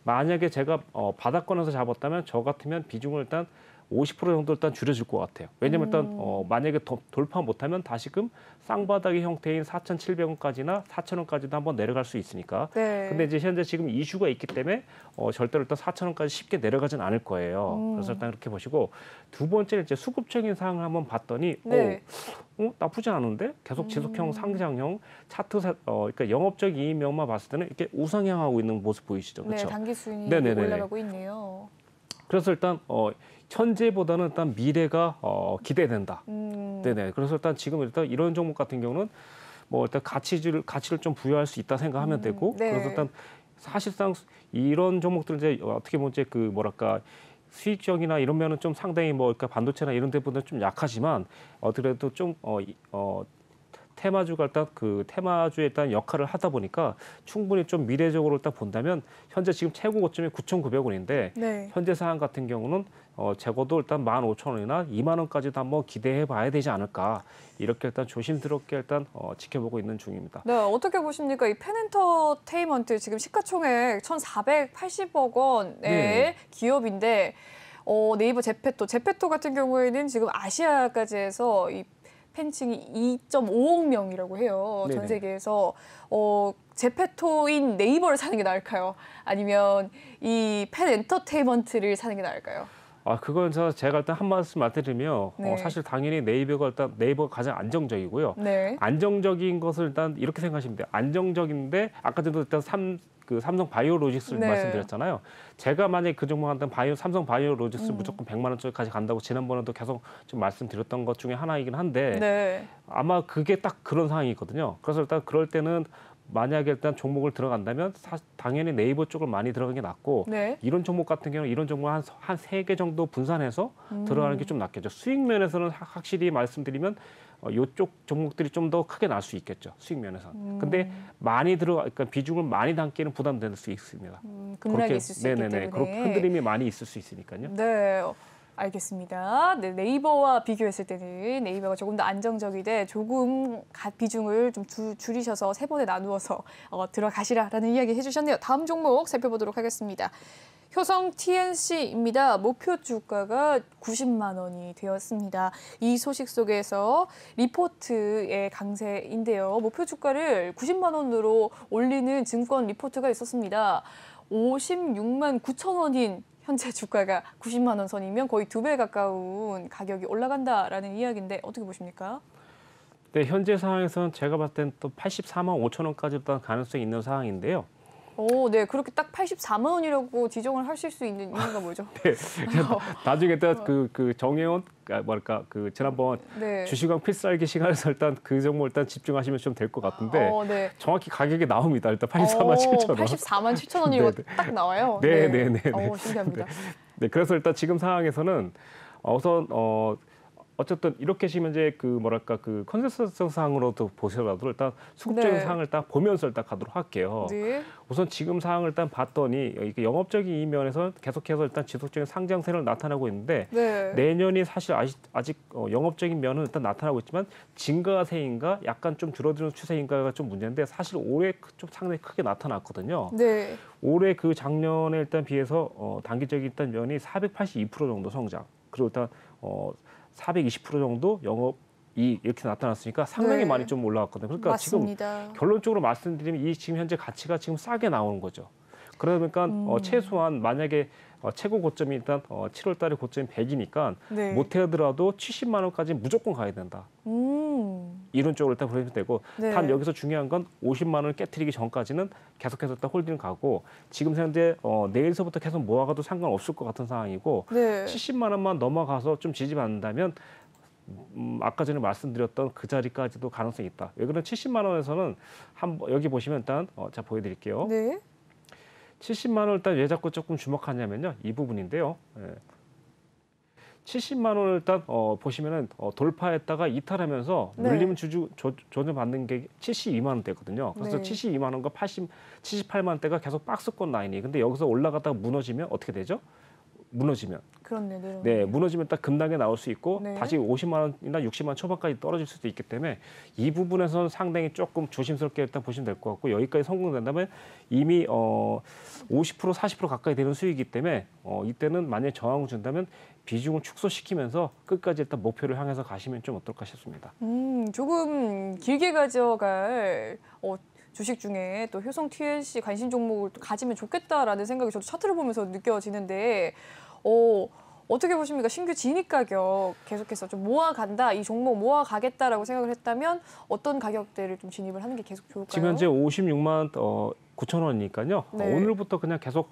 만약에 제가 바닥권에서 잡았다면 저 같으면 비중을 일단 50% 정도 일단 줄여줄 것 같아요. 왜냐면 일단 만약에 돌파 못하면 다시금 쌍바닥의 형태인 4,700원까지나 4,000원까지도 한번 내려갈 수 있으니까. 네. 근데 이제 현재 지금 이슈가 있기 때문에 절대로 일단 4,000원까지 쉽게 내려가진 않을 거예요. 그래서 일단 그렇게 보시고 두 번째는 이제 수급적인 상황을 한번 봤더니 네. 나쁘지 않은데 계속 지속형 상장형 차트 그러니까 영업적 이익면만 봤을 때는 이렇게 우상향하고 있는 모습 보이시죠, 그렇죠? 네, 단기 수익이 네네네. 올라가고 있네요. 그래서 일단 현재보다는 일단 미래가 기대된다. 네네. 그래서 일단 지금 일단 이런 종목 같은 경우는 뭐 일단 가치를 좀 부여할 수 있다 생각하면 되고 네. 그래서 일단 사실상 이런 종목들 이제 어떻게 보면 이제 그 뭐랄까 수익적이나 이런 면은 좀 상당히 뭐 그러니까 반도체나 이런 데보다 좀 약하지만 그래도 좀 테마주가 일단 그 테마주에 일단 역할을 하다 보니까 충분히 좀 미래적으로 일단 본다면 현재 지금 최고 고점이 9,900원인데 네. 현재 상황 같은 경우는 적어도 일단 15,000원이나 2만 원까지도 한번 기대해 봐야 되지 않을까 이렇게 일단 조심스럽게 일단 지켜보고 있는 중입니다. 네, 어떻게 보십니까? 이 펜엔터테인먼트 지금 시가총액 1,480억 원의 네. 기업인데 네이버 제페토 같은 경우에는 지금 아시아까지 해서 이 팬층이 2.5억 명이라고 해요. 네네. 전 세계에서 제페토인 네이버를 사는 게 나을까요? 아니면 이 펜 엔터테인먼트를 사는 게 나을까요? 그건 제가 일단 한 말씀 말씀드리면 네. 사실 당연히 네이버가 가장 안정적이고요. 네. 안정적인 것을 일단 이렇게 생각하시면 돼요. 안정적인데 아까 전에도 일단 삼성 바이오로직스를 네. 말씀드렸잖아요. 제가 만약에 그 종목 한다면 삼성 바이오로직스 무조건 100만 원짜리까지 간다고 지난번에도 계속 좀 말씀드렸던 것 중에 하나이긴 한데 네. 아마 그게 딱 그런 상황이거든요. 그래서 일단 그럴 때는 만약에 일단 종목을 들어간다면 당연히 네이버 쪽을 많이 들어가는 게 낫고 네. 이런 종목 같은 경우는 이런 종목 한 3개 정도 분산해서 들어가는 게 좀 낫겠죠. 수익 면에서는 확실히 말씀드리면 이쪽 종목들이 좀 더 크게 날 수 있겠죠. 수익 면에서는. 근데 많이 그러니까 비중을 많이 담기는 부담될 수 있습니다. 급락이 있을 수 있기 때문에. 그렇게 흔들림이 많이 있을 수 있으니까요. 네. 알겠습니다. 네, 네이버와 비교했을 때는 네이버가 조금 더 안정적이되 조금 비중을 좀 줄이셔서 3번에 나누어서 들어가시라라는 이야기 해주셨네요. 다음 종목 살펴보도록 하겠습니다. 효성 TNC입니다. 목표 주가가 90만 원이 되었습니다. 이 소식 속에서 리포트의 강세인데요. 목표 주가를 90만 원으로 올리는 증권 리포트가 있었습니다. 56만 9천 원인 현재 주가가 90만 원 선이면 거의 2배 가까운 가격이 올라간다라는 이야기인데 어떻게 보십니까? 네, 현재 상황에서는 제가 봤을 때는 또 84만 5천 원까지 일단 가능성이 있는 상황인데요. 오, 네, 그렇게 딱 84만 원이라고 지정을 하실 수 있는 이유가 뭐죠? 네, 나중에 그 정혜원 그 지난번 네. 주식왕 필살기 시간에서 일단 그 종목 일단 집중하시면 좀 될 것 같은데 네. 정확히 가격이 나옵니다. 일단 84만 7천 원. 84만 7천 원이고 딱 나와요. 네. 신기합니다. 네, 그래서 일단 지금 상황에서는 우선 어쨌든 이렇게 시면 이제 그 컨센서스 상으로도 보셔라도 일단 수급적인 상황을 딱 보면서 일단 가도록 할게요. 네. 우선 지금 상황을 일단 봤더니 이게 영업적인 이 면에서 계속해서 일단 지속적인 상장세를 나타나고 있는데 내년이 사실 아직 영업적인 면은 일단 나타나고 있지만 증가세인가 약간 좀 줄어드는 추세인가가 좀 문제인데 사실 올해 좀 상당히 크게 나타났거든요. 네. 올해 그 작년에 일단 비해서 단기적인 일단 면이 482% 정도 성장. 그리고 일단 420% 정도 영업이 이렇게 나타났으니까 상당히 많이 좀 올라왔거든요. 그러니까 맞습니다. 지금 결론적으로 말씀드리면 이 지금 현재 가치가 지금 싸게 나오는 거죠. 그러니까 최소한 만약에 최고 고점이 일단 7월 달에 고점이 100이니까 못하더라도 70만 원까지 무조건 가야 된다. 이런 쪽으로 일단 보시면 되고 단 여기서 중요한 건 50만 원을 깨트리기 전까지는 계속해서 일단 홀딩을 가고 지금 현재 내일서부터 계속 모아가도 상관없을 것 같은 상황이고 70만 원만 넘어가서 좀 지지받는다면 아까 전에 말씀드렸던 그 자리까지도 가능성이 있다. 왜 그러면 70만 원에서는 여기 보시면 일단 자 보여드릴게요. 네. 70만 원 일단 왜 자꾸 조금 주목하냐면요. 이 부분인데요. 70만 원을 일단 보시면은 돌파했다가 이탈하면서 눌림 조정받는 게 72만 원대거든요. 그래서 72만 원과 78만 원대가 계속 박스권 라인이. 근데 여기서 올라갔다가 무너지면 어떻게 되죠? 무너지면. 그렇네. 네, 무너지면 딱 급락에 나올 수 있고 다시 50만 원이나 60만 원 초반까지 떨어질 수도 있기 때문에 이 부분에서는 상당히 조금 조심스럽게 일단 보시면 될 것 같고 여기까지 성공된다면 이미 50% 40% 가까이 되는 수익이기 때문에 이때는 만약에 저항을 준다면 비중을 축소시키면서 끝까지 일단 목표를 향해서 가시면 좀 어떨까 싶습니다. 조금 길게 가져갈 주식 중에 또 효성 TNC 관심 종목을 또 가지면 좋겠다라는 생각이 저도 차트를 보면서 느껴지는데 어떻게 보십니까? 신규 진입 가격 계속해서 좀 모아간다, 이 종목 모아가겠다라고 생각을 했다면 어떤 가격대를 좀 진입을 하는 게 계속 좋을까요? 지금 현재 56만 9천 원이니까요. 오늘부터 그냥 계속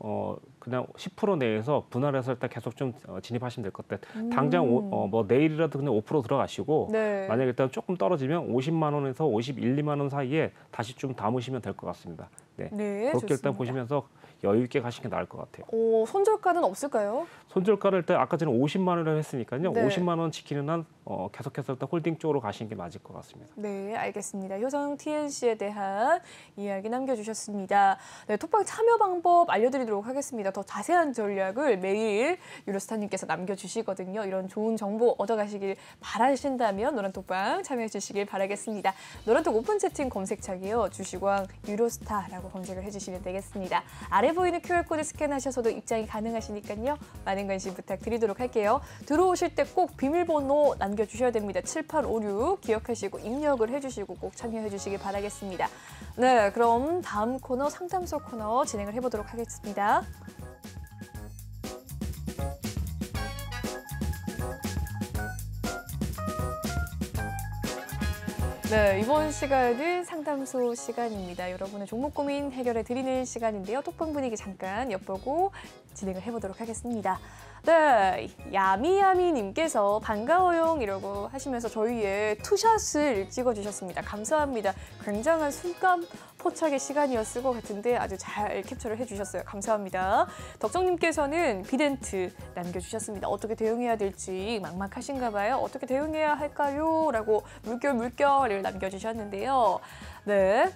그냥 10% 내에서 분할해서 일단 계속 좀 진입하시면 될 것 같아요. 당장 뭐 내일이라도 그냥 5% 들어가시고 만약에 일단 조금 떨어지면 50만 원에서 51, 2만 원 사이에 다시 좀 담으시면 될 것 같습니다. 네, 그렇게 좋습니다. 일단 보시면서 여유 있게 가시는 게 나을 것 같아요. 손절가는 없을까요? 손절가를 일단 아까 전에 50만 원이라고 했으니까요. 50만 원 지키는 한 계속해서 일단 홀딩 쪽으로 가시는 게 맞을 것 같습니다. 네, 알겠습니다. 효성 TNC에 대한 이야기 남겨주셨습니다. 네, 톡방 참여 방법 알려드리도록 하겠습니다. 더 자세한 전략을 매일 유로스타님께서 남겨주시거든요. 이런 좋은 정보 얻어가시길 바라신다면 노란톡방 참여해 주시길 바라겠습니다. 노란톡 오픈 채팅 검색창이요. 주식왕 유로스타라고 검색을 해주시면 되겠습니다. 아래 보이는 QR코드 스캔하셔서도 입장이 가능하시니까요. 많은 관심 부탁드리도록 할게요. 들어오실 때 꼭 비밀번호 남겨주셔야 됩니다. 7856 기억하시고 입력을 해주시고 꼭 참여해 주시길 바라겠습니다. 네, 그럼 다음 코너 상담소 코너 진행을 해보도록 하겠습니다. 네, 이번 시간은 상담소 시간입니다. 여러분의 종목 고민 해결해 드리는 시간인데요. 톡방 분위기 잠깐 엿보고 진행을 해보도록 하겠습니다. 네, 야미야미님께서 반가워요 이라고 하시면서 저희의 투샷을 찍어주셨습니다. 감사합니다. 굉장한 순간 포착의 시간이었을 것 같은데 아주 잘 캡처를 해주셨어요. 감사합니다. 덕정님께서는 비덴트 남겨주셨습니다. 어떻게 대응해야 될지 막막하신가 봐요. 어떻게 대응해야 할까요? 라고 물결을 남겨주셨는데요. 네.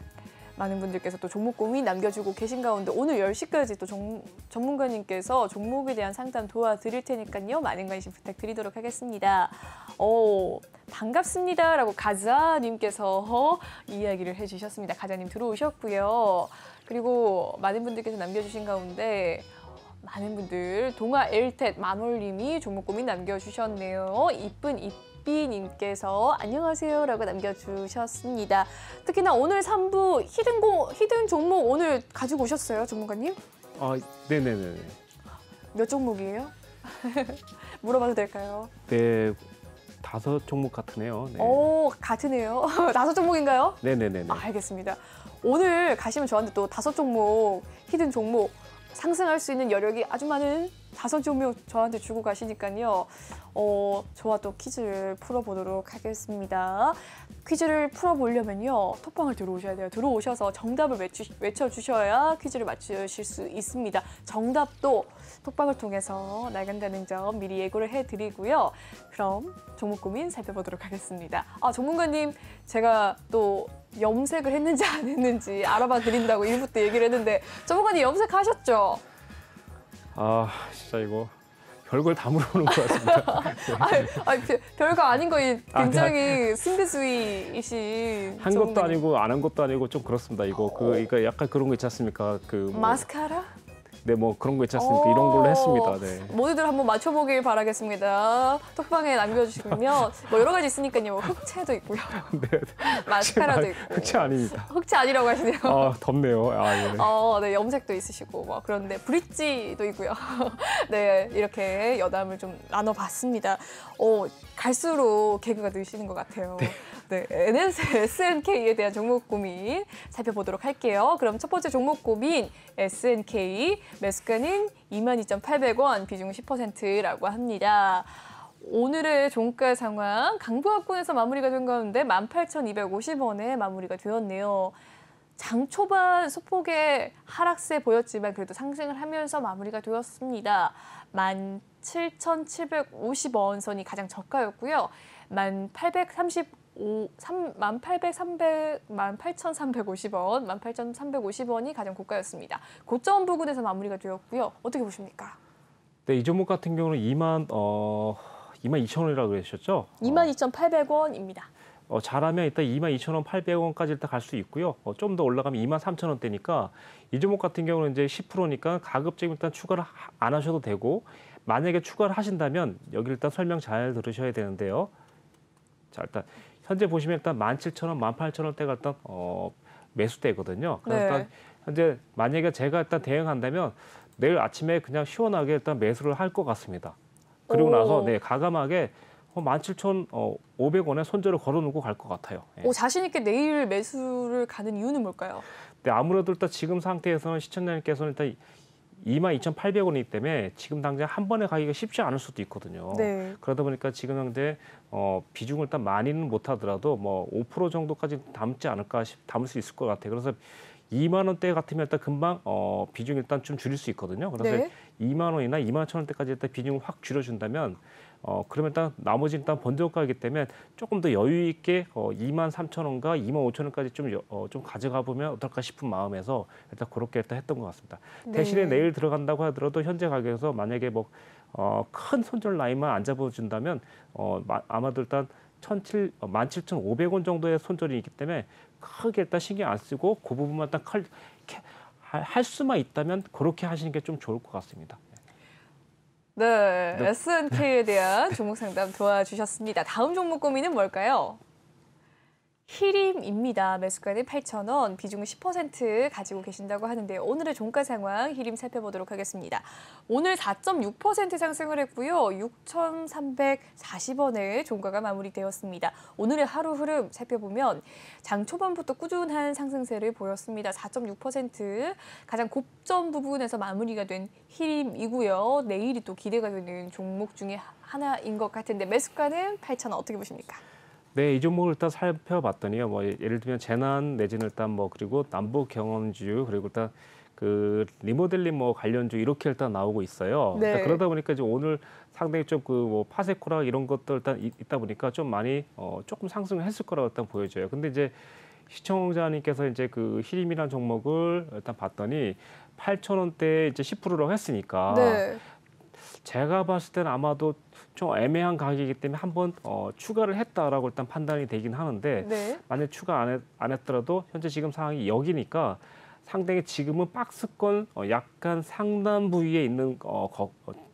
많은 분들께서 또 종목 고민 남겨주고 계신 가운데 오늘 10시까지 또 전문가님께서 종목에 대한 상담 도와드릴 테니까요. 많은 관심 부탁드리도록 하겠습니다. 반갑습니다 라고 가자님께서 이야기를 해주셨습니다. 가자님 들어오셨고요. 그리고 많은 분들께서 남겨주신 가운데 많은 분들 동아 엘텟 마몰님이 종목 고민 남겨주셨네요. 이쁜 비님께서 안녕하세요 라고 남겨주셨습니다. 특히나 오늘 3부 히든 종목 오늘 가지고 오셨어요, 전문가님? 네네네. 몇 종목이에요? 물어봐도 될까요? 네, 5종목 같으네요. 네. 오, 같으네요. 5종목인가요? 네네네. 알겠습니다. 오늘 가시면 저한테 또 5종목, 히든 종목 상승할 수 있는 여력이 아주 많은 5종목 저한테 주고 가시니까요. 저와 또 퀴즈를 풀어보도록 하겠습니다. 퀴즈를 풀어보려면요. 톡방을 들어오셔야 돼요. 들어오셔서 정답을 외쳐주셔야 퀴즈를 맞추실 수 있습니다. 정답도 톡방을 통해서 나간다는 점 미리 예고를 해드리고요. 그럼 종목 고민 살펴보도록 하겠습니다. 전문가님, 제가 또 염색을 했는지 안 했는지 알아봐 드린다고 1부 때 얘기를 했는데 전문가님 염색하셨죠? 진짜 이거 별걸 다 물어보는 것 같습니다. 별거 아닌 거 굉장히 승부수이신 한 것도 아니고 안 한 것도 아니고 좀 그렇습니다. 이거 약간 그런 거 있지 않습니까? 마스카라? 네, 뭐 그런 거 있지 않습니까? 이런 걸로 했습니다. 네. 모두들 한번 맞춰보길 바라겠습니다. 톡방에 남겨주시면 여러 가지 있으니까요. 흑채도 있고요. 네. 마스카라도 있고. 흑채 아닙니다. 흑채 아니라고 하시네요. 덥네요. 예. 네, 염색도 있으시고 그런데 브릿지도 있고요. 네, 이렇게 여담을 좀 나눠봤습니다. 갈수록 개그가 느시는 것 같아요. 네, SNK에 대한 종목 고민 살펴보도록 할게요. 그럼 첫 번째 종목 고민 SNK 매수가는 22,800원, 비중 10%라고 합니다. 오늘의 종가 상황 강보합권에서 마무리가 된 가운데 18,250원에 마무리가 되었네요. 장 초반 소폭의 하락세 보였지만 그래도 상승을 하면서 마무리가 되었습니다. 17,750원 선이 가장 저가였고요. 18,350원, 18,350원이 가장 고가였습니다. 고점 부근에서 마무리가 되었고요. 어떻게 보십니까? 네, 이 종목 같은 경우는 22,000원이라고 그러셨죠? 22,800원입니다. 잘하면 일단 22,800원까지 일단 갈 수 있고요. 좀 더 올라가면 23,000원대니까 이 종목 같은 경우는 이제 10%니까 가급적 일단 추가를 안 하셔도 되고 만약에 추가를 하신다면 여기 일단 설명 잘 들으셔야 되는데요. 자, 일단 현재 보시면 일단 17,000원, 18,000원대가 일단 매수대거든요. 그래서 일단 현재 만약에 제가 일단 대응한다면 내일 아침에 그냥 시원하게 일단 매수를 할 것 같습니다. 그리고 나서 가감하게 17,500원에 손절을 걸어놓고 갈 것 같아요. 자신 있게 내일 매수를 가는 이유는 뭘까요? 네, 아무래도 일단 지금 상태에서는 시청자님께서는 일단 22,800원이기 때문에 지금 당장 한 번에 가기가 쉽지 않을 수도 있거든요. 네. 그러다 보니까 지금 현재 비중을 일단 많이는 못하더라도 5% 정도까지 담을 수 있을 것 같아요. 그래서 2만 원대 같으면 일단 금방 비중 일단 좀 줄일 수 있거든요. 그래서 2만 원이나 2만 1,000원대까지 일단 비중을 확 줄여준다면 그러면 일단 나머지 일단 번도가이기 때문에 조금 더 여유 있게 23,000원과 25,000원까지 좀 가져가 보면 어떨까 싶은 마음에서 일단 그렇게 일단 했던 것 같습니다. 대신에 내일 들어간다고 하더라도 현재 가격에서 만약에 큰 손절 라인만 안 잡아준다면 아마도 일단 17,500원 정도의 손절이 있기 때문에 크게 일단 신경 안 쓰고 그 부분만 일단 할 수만 있다면 그렇게 하시는 게 좀 좋을 것 같습니다. 네, SNK에 대한 종목 상담 도와주셨습니다. 다음 종목 고민은 뭘까요? 히림입니다. 매수가는 8,000원, 비중은 10% 가지고 계신다고 하는데요. 오늘의 종가 상황 히림 살펴보도록 하겠습니다. 오늘 4.6% 상승을 했고요. 6,340원에 종가가 마무리되었습니다. 오늘의 하루 흐름 살펴보면 장 초반부터 꾸준한 상승세를 보였습니다. 4.6% 가장 고점 부분에서 마무리가 된 히림이고요. 내일이 또 기대가 되는 종목 중에 하나인 것 같은데 매수가는 8,000원 어떻게 보십니까? 네, 이 종목을 일단 살펴봤더니요. 뭐 예를 들면 재난 내지는 일단 뭐 그리고 남북 경험주 그리고 일단 그 리모델링 뭐 관련주 이렇게 일단 나오고 있어요. 네. 일단 그러다 보니까 이제 오늘 상당히 좀 그 뭐 파세코라 이런 것들 일단 있다 보니까 좀 많이 조금 상승을 했을 거라고 일단 보여져요. 근데 이제 시청자님께서 이제 그 히림이라는 종목을 일단 봤더니 8,000원대 이제 10%라고 했으니까 네. 제가 봤을 때는 아마도 좀 애매한 가격이기 때문에 한번 추가를 했다라고 일단 판단이 되긴 하는데 네. 만약 추가 안 했더라도 현재 지금 상황이 여기니까 상당히 지금은 박스권 약간 상단 부위에 있는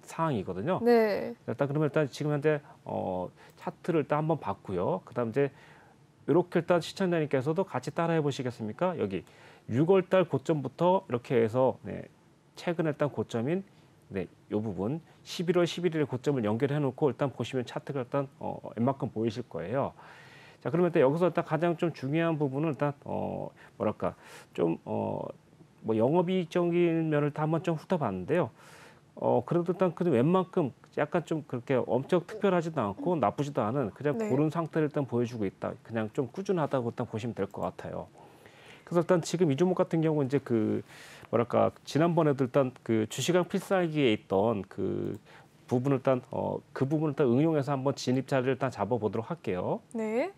상황이거든요. 네. 일단 그러면 일단 지금 현재 차트를 일단 한번 봤고요. 그다음 이제 이렇게 일단 시청자님께서도 같이 따라해 보시겠습니까? 여기 6월달 고점부터 이렇게 해서 네, 최근 일단 고점인 네, 이 부분 11월 11일에 고점을 연결해 놓고 일단 보시면 차트가 일단 웬만큼 보이실 거예요. 자, 그러면 일단 여기서 일단 가장 좀 중요한 부분은 일단 뭐랄까 좀 뭐 영업이익적인 면을 다 한번 좀 훑어봤는데요. 그래도 일단 그 웬만큼 약간 좀 그렇게 엄청 특별하지도 않고 나쁘지도 않은 그냥 네. 그런 상태를 일단 보여주고 있다. 그냥 좀 꾸준하다고 일단 보시면 될 것 같아요. 그래서 일단 지금 이 종목 같은 경우는 이제 그 뭐랄까 지난번에도 일단 그 주식왕 필살기에 있던 그 부분을 일단 그 부분을 일단 응용해서 한번 진입 자리를 일단 잡아보도록 할게요. 네.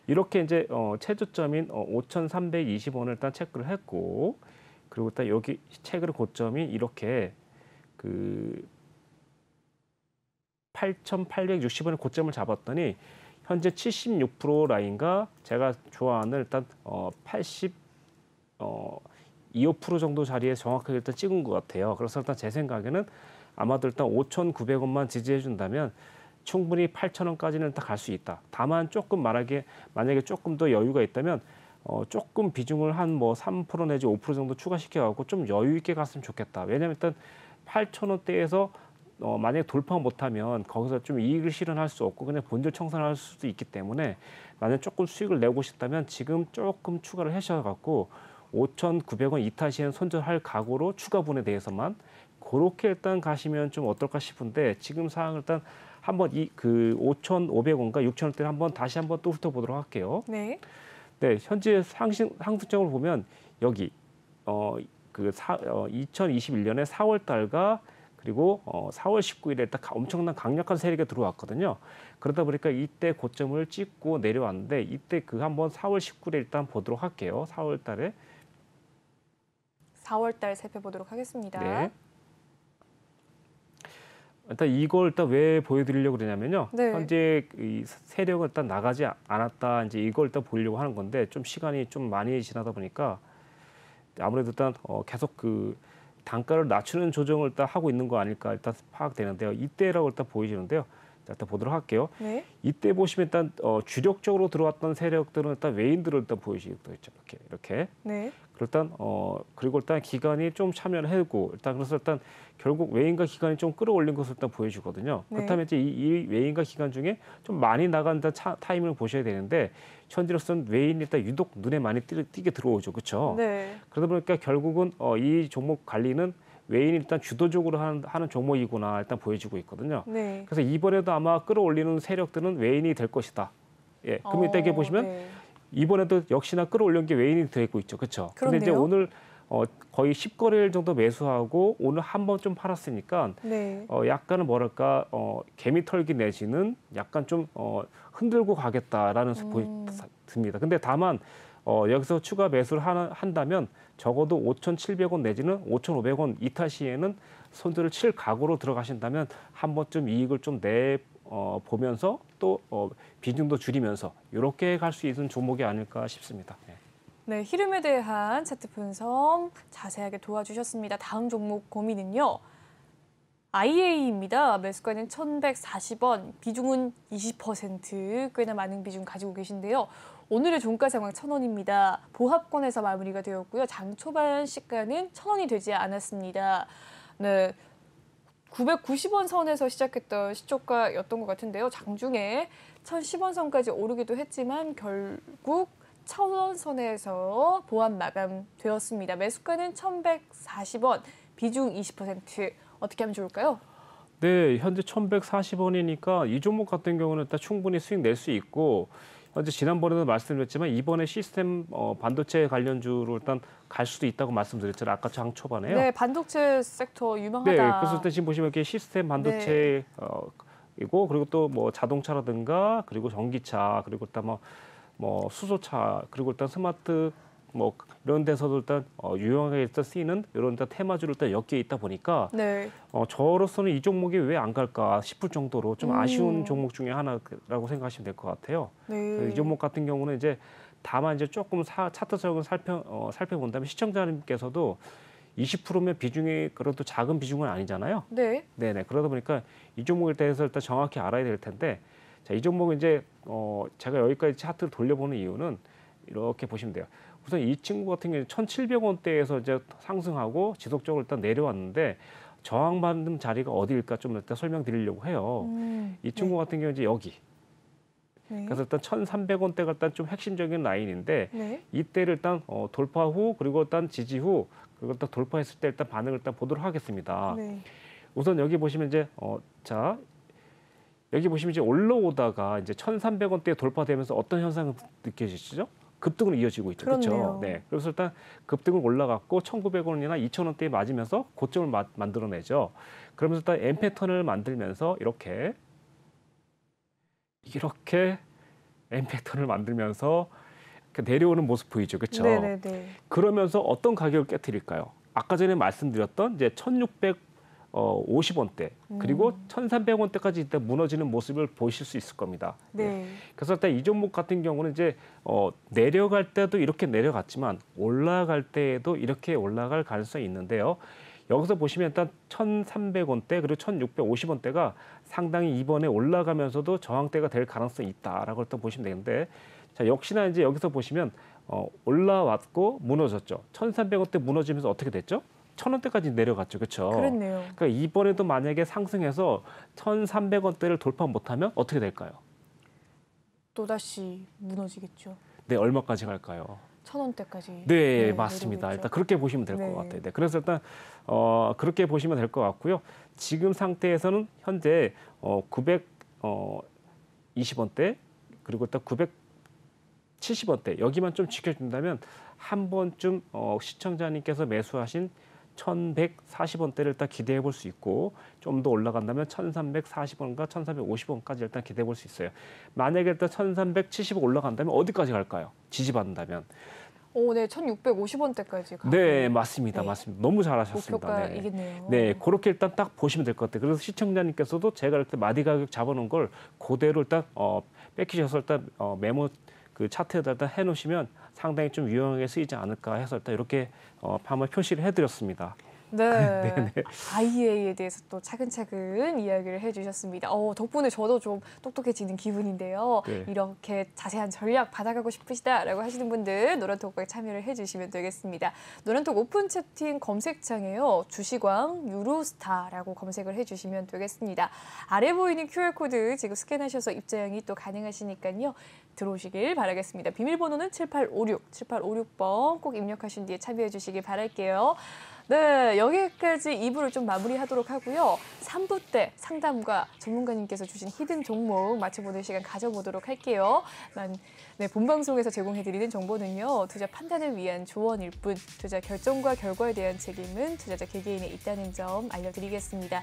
이렇게 이제 최저점인 5,320원을 일단 체크를 했고 그리고 일단 여기 체크 고점이 이렇게 그 8,860원의 고점을 잡았더니 현재 76% 라인과 제가 좋아하는 일단 25% 정도 자리에 정확하게 일단 찍은 것 같아요. 그래서 일단 제 생각에는 아마도 일단 5,900원만 지지해 준다면 충분히 8,000원까지는 일단 갈 수 있다. 다만 조금 만약에 조금 더 여유가 있다면 조금 비중을 한 뭐 3% 내지 5% 정도 추가시켜갖고 좀 여유 있게 갔으면 좋겠다. 왜냐하면 일단 8,000원대에서 만약에 돌파 못하면 거기서 좀 이익을 실현할 수 없고 그냥 본질 청산할 수도 있기 때문에 만약 조금 수익을 내고 싶다면 지금 조금 추가를 하셔갖고 5,900원 이타 시엔 손절할 각오로 추가분에 대해서만 그렇게 일단 가시면 좀 어떨까 싶은데 지금 상황을 일단 한번 그 5,500원과 6,000원대를 한번 다시 한번 또 훑어보도록 할게요. 네. 네, 현재 상승점을 보면 여기 2021년에 4월 달과 그리고 4월 19일에 딱 엄청난 강력한 세력이 들어왔거든요. 그러다 보니까 이때 고점을 찍고 내려왔는데 이때 그 한번 4월 19일에 일단 보도록 할게요. 4월 달에 4월 달 살펴보도록 하겠습니다. 네. 일단 이걸 일단 왜 보여드리려고 그러냐면요. 네. 현재 이 세력은 일단 나가지 않았다. 이제 이걸 일단 보려고 하는 건데 좀 시간이 좀 많이 지나다 보니까 아무래도 일단 계속 그 단가를 낮추는 조정을 일단 하고 있는 거 아닐까 일단 파악되는데요. 이때라고 일단 보이시는데요. 일단 보도록 할게요. 네. 이때 보시면 일단 주력적으로 들어왔던 세력들은 일단 외인들을 일단 보이시고 있죠. 이렇게. 네. 일단 그리고 일단 기관이 좀 참여를 하고 일단 그래서 일단 결국 외인과 기관이 좀 끌어올린 것을 일단 보여주거든요. 네. 그렇다면 이제 이 외인과 기관 중에 좀 많이 나간 타이밍을 보셔야 되는데 현재로서는 외인이 일단 유독 눈에 많이 띄게 들어오죠, 그렇죠? 네. 그러다 보니까 결국은 이 종목 관리는 외인이 일단 주도적으로 하는 종목이구나 일단 보여지고 있거든요. 네. 그래서 이번에도 아마 끌어올리는 세력들은 외인이 될 것이다. 예, 그럼 이따 이게 보시면. 네. 이번에도 역시나 끌어올린 게 외인이 되고 있죠. 그렇죠? 근데 이제 그렇네요. 오늘 거의 10거래일 정도 매수하고 오늘 한 번 좀 팔았으니까 네. 약간은 뭐랄까 개미 털기 내지는 약간 좀 흔들고 가겠다라는 듭니다. 근데 다만 여기서 추가 매수를 한다면 적어도 5,700원 내지는 5,500원 이타 시에는 손절을 칠 각오로 들어가신다면 한 번쯤 이익을 좀 보면서 또 비중도 줄이면서 이렇게 갈 수 있는 종목이 아닐까 싶습니다. 네. 네, 히름에 대한 차트 분석 자세하게 도와주셨습니다. 다음 종목 고민은요. IA입니다. 매수가는 1,140원, 비중은 20%, 꽤나 많은 비중 가지고 계신데요. 오늘의 종가 상황 1,000원입니다. 보합권에서 마무리가 되었고요. 장 초반 시가는 1,000원이 되지 않았습니다. 네, 990원 선에서 시작했던 시초가였던 것 같은데요. 장중에 1,010원 선까지 오르기도 했지만 결국 1,000원 선에서 보합 마감되었습니다. 매수가는 1,140원, 비중 20%. 어떻게 하면 좋을까요? 네, 현재 1,140원이니까 이 종목 같은 경우는 일단 충분히 수익 낼 수 있고 현재 지난번에도 말씀드렸지만 이번에 시스템 반도체 관련주로 일단 갈 수도 있다고 말씀드렸잖아요. 아까 장 초반에요. 네, 반도체 섹터 유명하다. 네, 그래서 일단 지금 보시면 이렇게 시스템 반도체 이고 그리고 또 뭐 자동차라든가 그리고 전기차 그리고 일단 뭐 수소차 그리고 일단 스마트 뭐 이런 데서도 일단 유용하게 일단 쓰이는 이런 일단 테마주를 일단 엮여 있다 보니까 네. 저로서는 이 종목이 왜 안 갈까 싶을 정도로 좀 아쉬운 종목 중에 하나라고 생각하시면 될 것 같아요. 네. 이 종목 같은 경우는 이제 다만 이제 조금 차트적으로 살펴본다면 시청자님께서도 20%면 비중이 그래도 작은 비중은 아니잖아요. 네. 네네. 그러다 보니까 이 종목에 대해서 일단 정확히 알아야 될 텐데 자, 이 종목은 이제 제가 여기까지 차트를 돌려보는 이유는 이렇게 보시면 돼요. 우선 이 친구 같은 경우는 1,700원대에서 이제 상승하고 지속적으로 일단 내려왔는데 저항받는 자리가 어디일까 좀 일단 설명드리려고 해요. 이 친구 같은 경우는 이제 여기. 네. 그래서 일단 1,300원대가 일단 좀 핵심적인 라인인데 네. 이때를 일단 돌파 후 그리고 일단 지지 후 그리고 일단 돌파했을 때 일단 반응을 일단 보도록 하겠습니다. 네. 우선 여기 보시면 이제 자 여기 보시면 이제 올라오다가 이제 1,300원대에 돌파되면서 어떤 현상이 느껴지시죠? 급등으로 이어지고 있죠. 그렇죠? 네. 그래서 일단 급등을 올라갔고 1,900원이나 2,000원대에 맞으면서 고점을 만들어내죠. 그러면서 일단 M 패턴을 만들면서 이렇게 M 패턴을 만들면서 이렇게 내려오는 모습 보이죠. 그렇죠? 네네네. 그러면서 어떤 가격을 깨뜨릴까요? 아까 전에 말씀드렸던 이제 1,650원대 그리고 1,300원대까지 일단 무너지는 모습을 보실 수 있을 겁니다. 네. 그래서 일단 이 종목 같은 경우는 이제 내려갈 때도 이렇게 내려갔지만 올라갈 때에도 이렇게 올라갈 가능성이 있는데요. 여기서 보시면 일단 1,300원대 그리고 1,650원대가 상당히 이번에 올라가면서도 저항대가 될 가능성이 있다라고 일단 보시면 되는데 자, 역시나 이제 여기서 보시면 올라왔고 무너졌죠. 1,300원대 무너지면서 어떻게 됐죠? 1,000원대까지 내려갔죠. 그렇죠? 그렇네요. 그러니까 이번에도 만약에 상승해서 1,300원대를 돌파 못하면 어떻게 될까요? 또다시 무너지겠죠. 네, 얼마까지 갈까요? 1,000원대까지. 네, 맞습니다. 일단 그렇게 보시면 될 것 네. 같아요. 네, 그래서 일단 그렇게 보시면 될 것 같고요. 지금 상태에서는 현재 920원대 그리고 일단 970원대 여기만 좀 지켜준다면 한 번쯤 시청자님께서 매수하신 1,140원대를 일단 기대해 볼 수 있고 좀 더 올라간다면 1,340원과 1,350원까지 일단 기대해 볼 수 있어요. 만약에 일단 1,370원 올라간다면 어디까지 갈까요? 지지받는다면. 네, 1,650원대까지 가고. 네, 맞습니다. 네. 맞습니다. 너무 잘하셨습니다. 목표가이겠네요. 네, 그렇게 일단 딱 보시면 될 것 같아요. 그래서 시청자님께서도 제가 이렇게 마디 가격 잡아놓은 걸 그대로 일단 뺏기셔서 일단 메모 그 차트에다 일단 해놓으시면 상당히 좀 유용하게 쓰이지 않을까 해서 일단 이렇게 한번 표시를 해드렸습니다. 네. IA에 대해서 또 차근차근 이야기를 해주셨습니다. 덕분에 저도 좀 똑똑해지는 기분인데요. 네. 이렇게 자세한 전략 받아가고 싶으시다라고 하시는 분들 노란톡방에 참여를 해주시면 되겠습니다. 노란톡 오픈 채팅 검색창에요. 주시광 유로스타라고 검색을 해주시면 되겠습니다. 아래 보이는 QR코드 지금 스캔하셔서 입장이 또 가능하시니까요. 들어오시길 바라겠습니다. 비밀번호는 7856번 꼭 입력하신 뒤에 참여해 주시길 바랄게요. 네, 여기까지 2부를 좀 마무리하도록 하고요. 3부 때 상담과 전문가님께서 주신 히든 종목 맞춰보는 시간 가져보도록 할게요. 네, 본방송에서 제공해드리는 정보는요. 투자 판단을 위한 조언일 뿐 투자 결정과 결과에 대한 책임은 투자자 개개인에 있다는 점 알려드리겠습니다.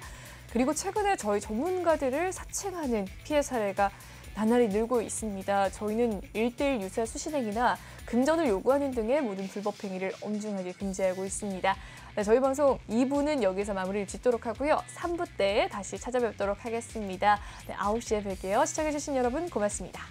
그리고 최근에 저희 전문가들을 사칭하는 피해 사례가 나날이 늘고 있습니다. 저희는 1:1 유사 수신행위나 금전을 요구하는 등의 모든 불법 행위를 엄중하게 금지하고 있습니다. 네, 저희 방송 2부는 여기서 마무리를 짓도록 하고요. 3부 때 다시 찾아뵙도록 하겠습니다. 네, 9시에 뵐게요. 시청해주신 여러분 고맙습니다.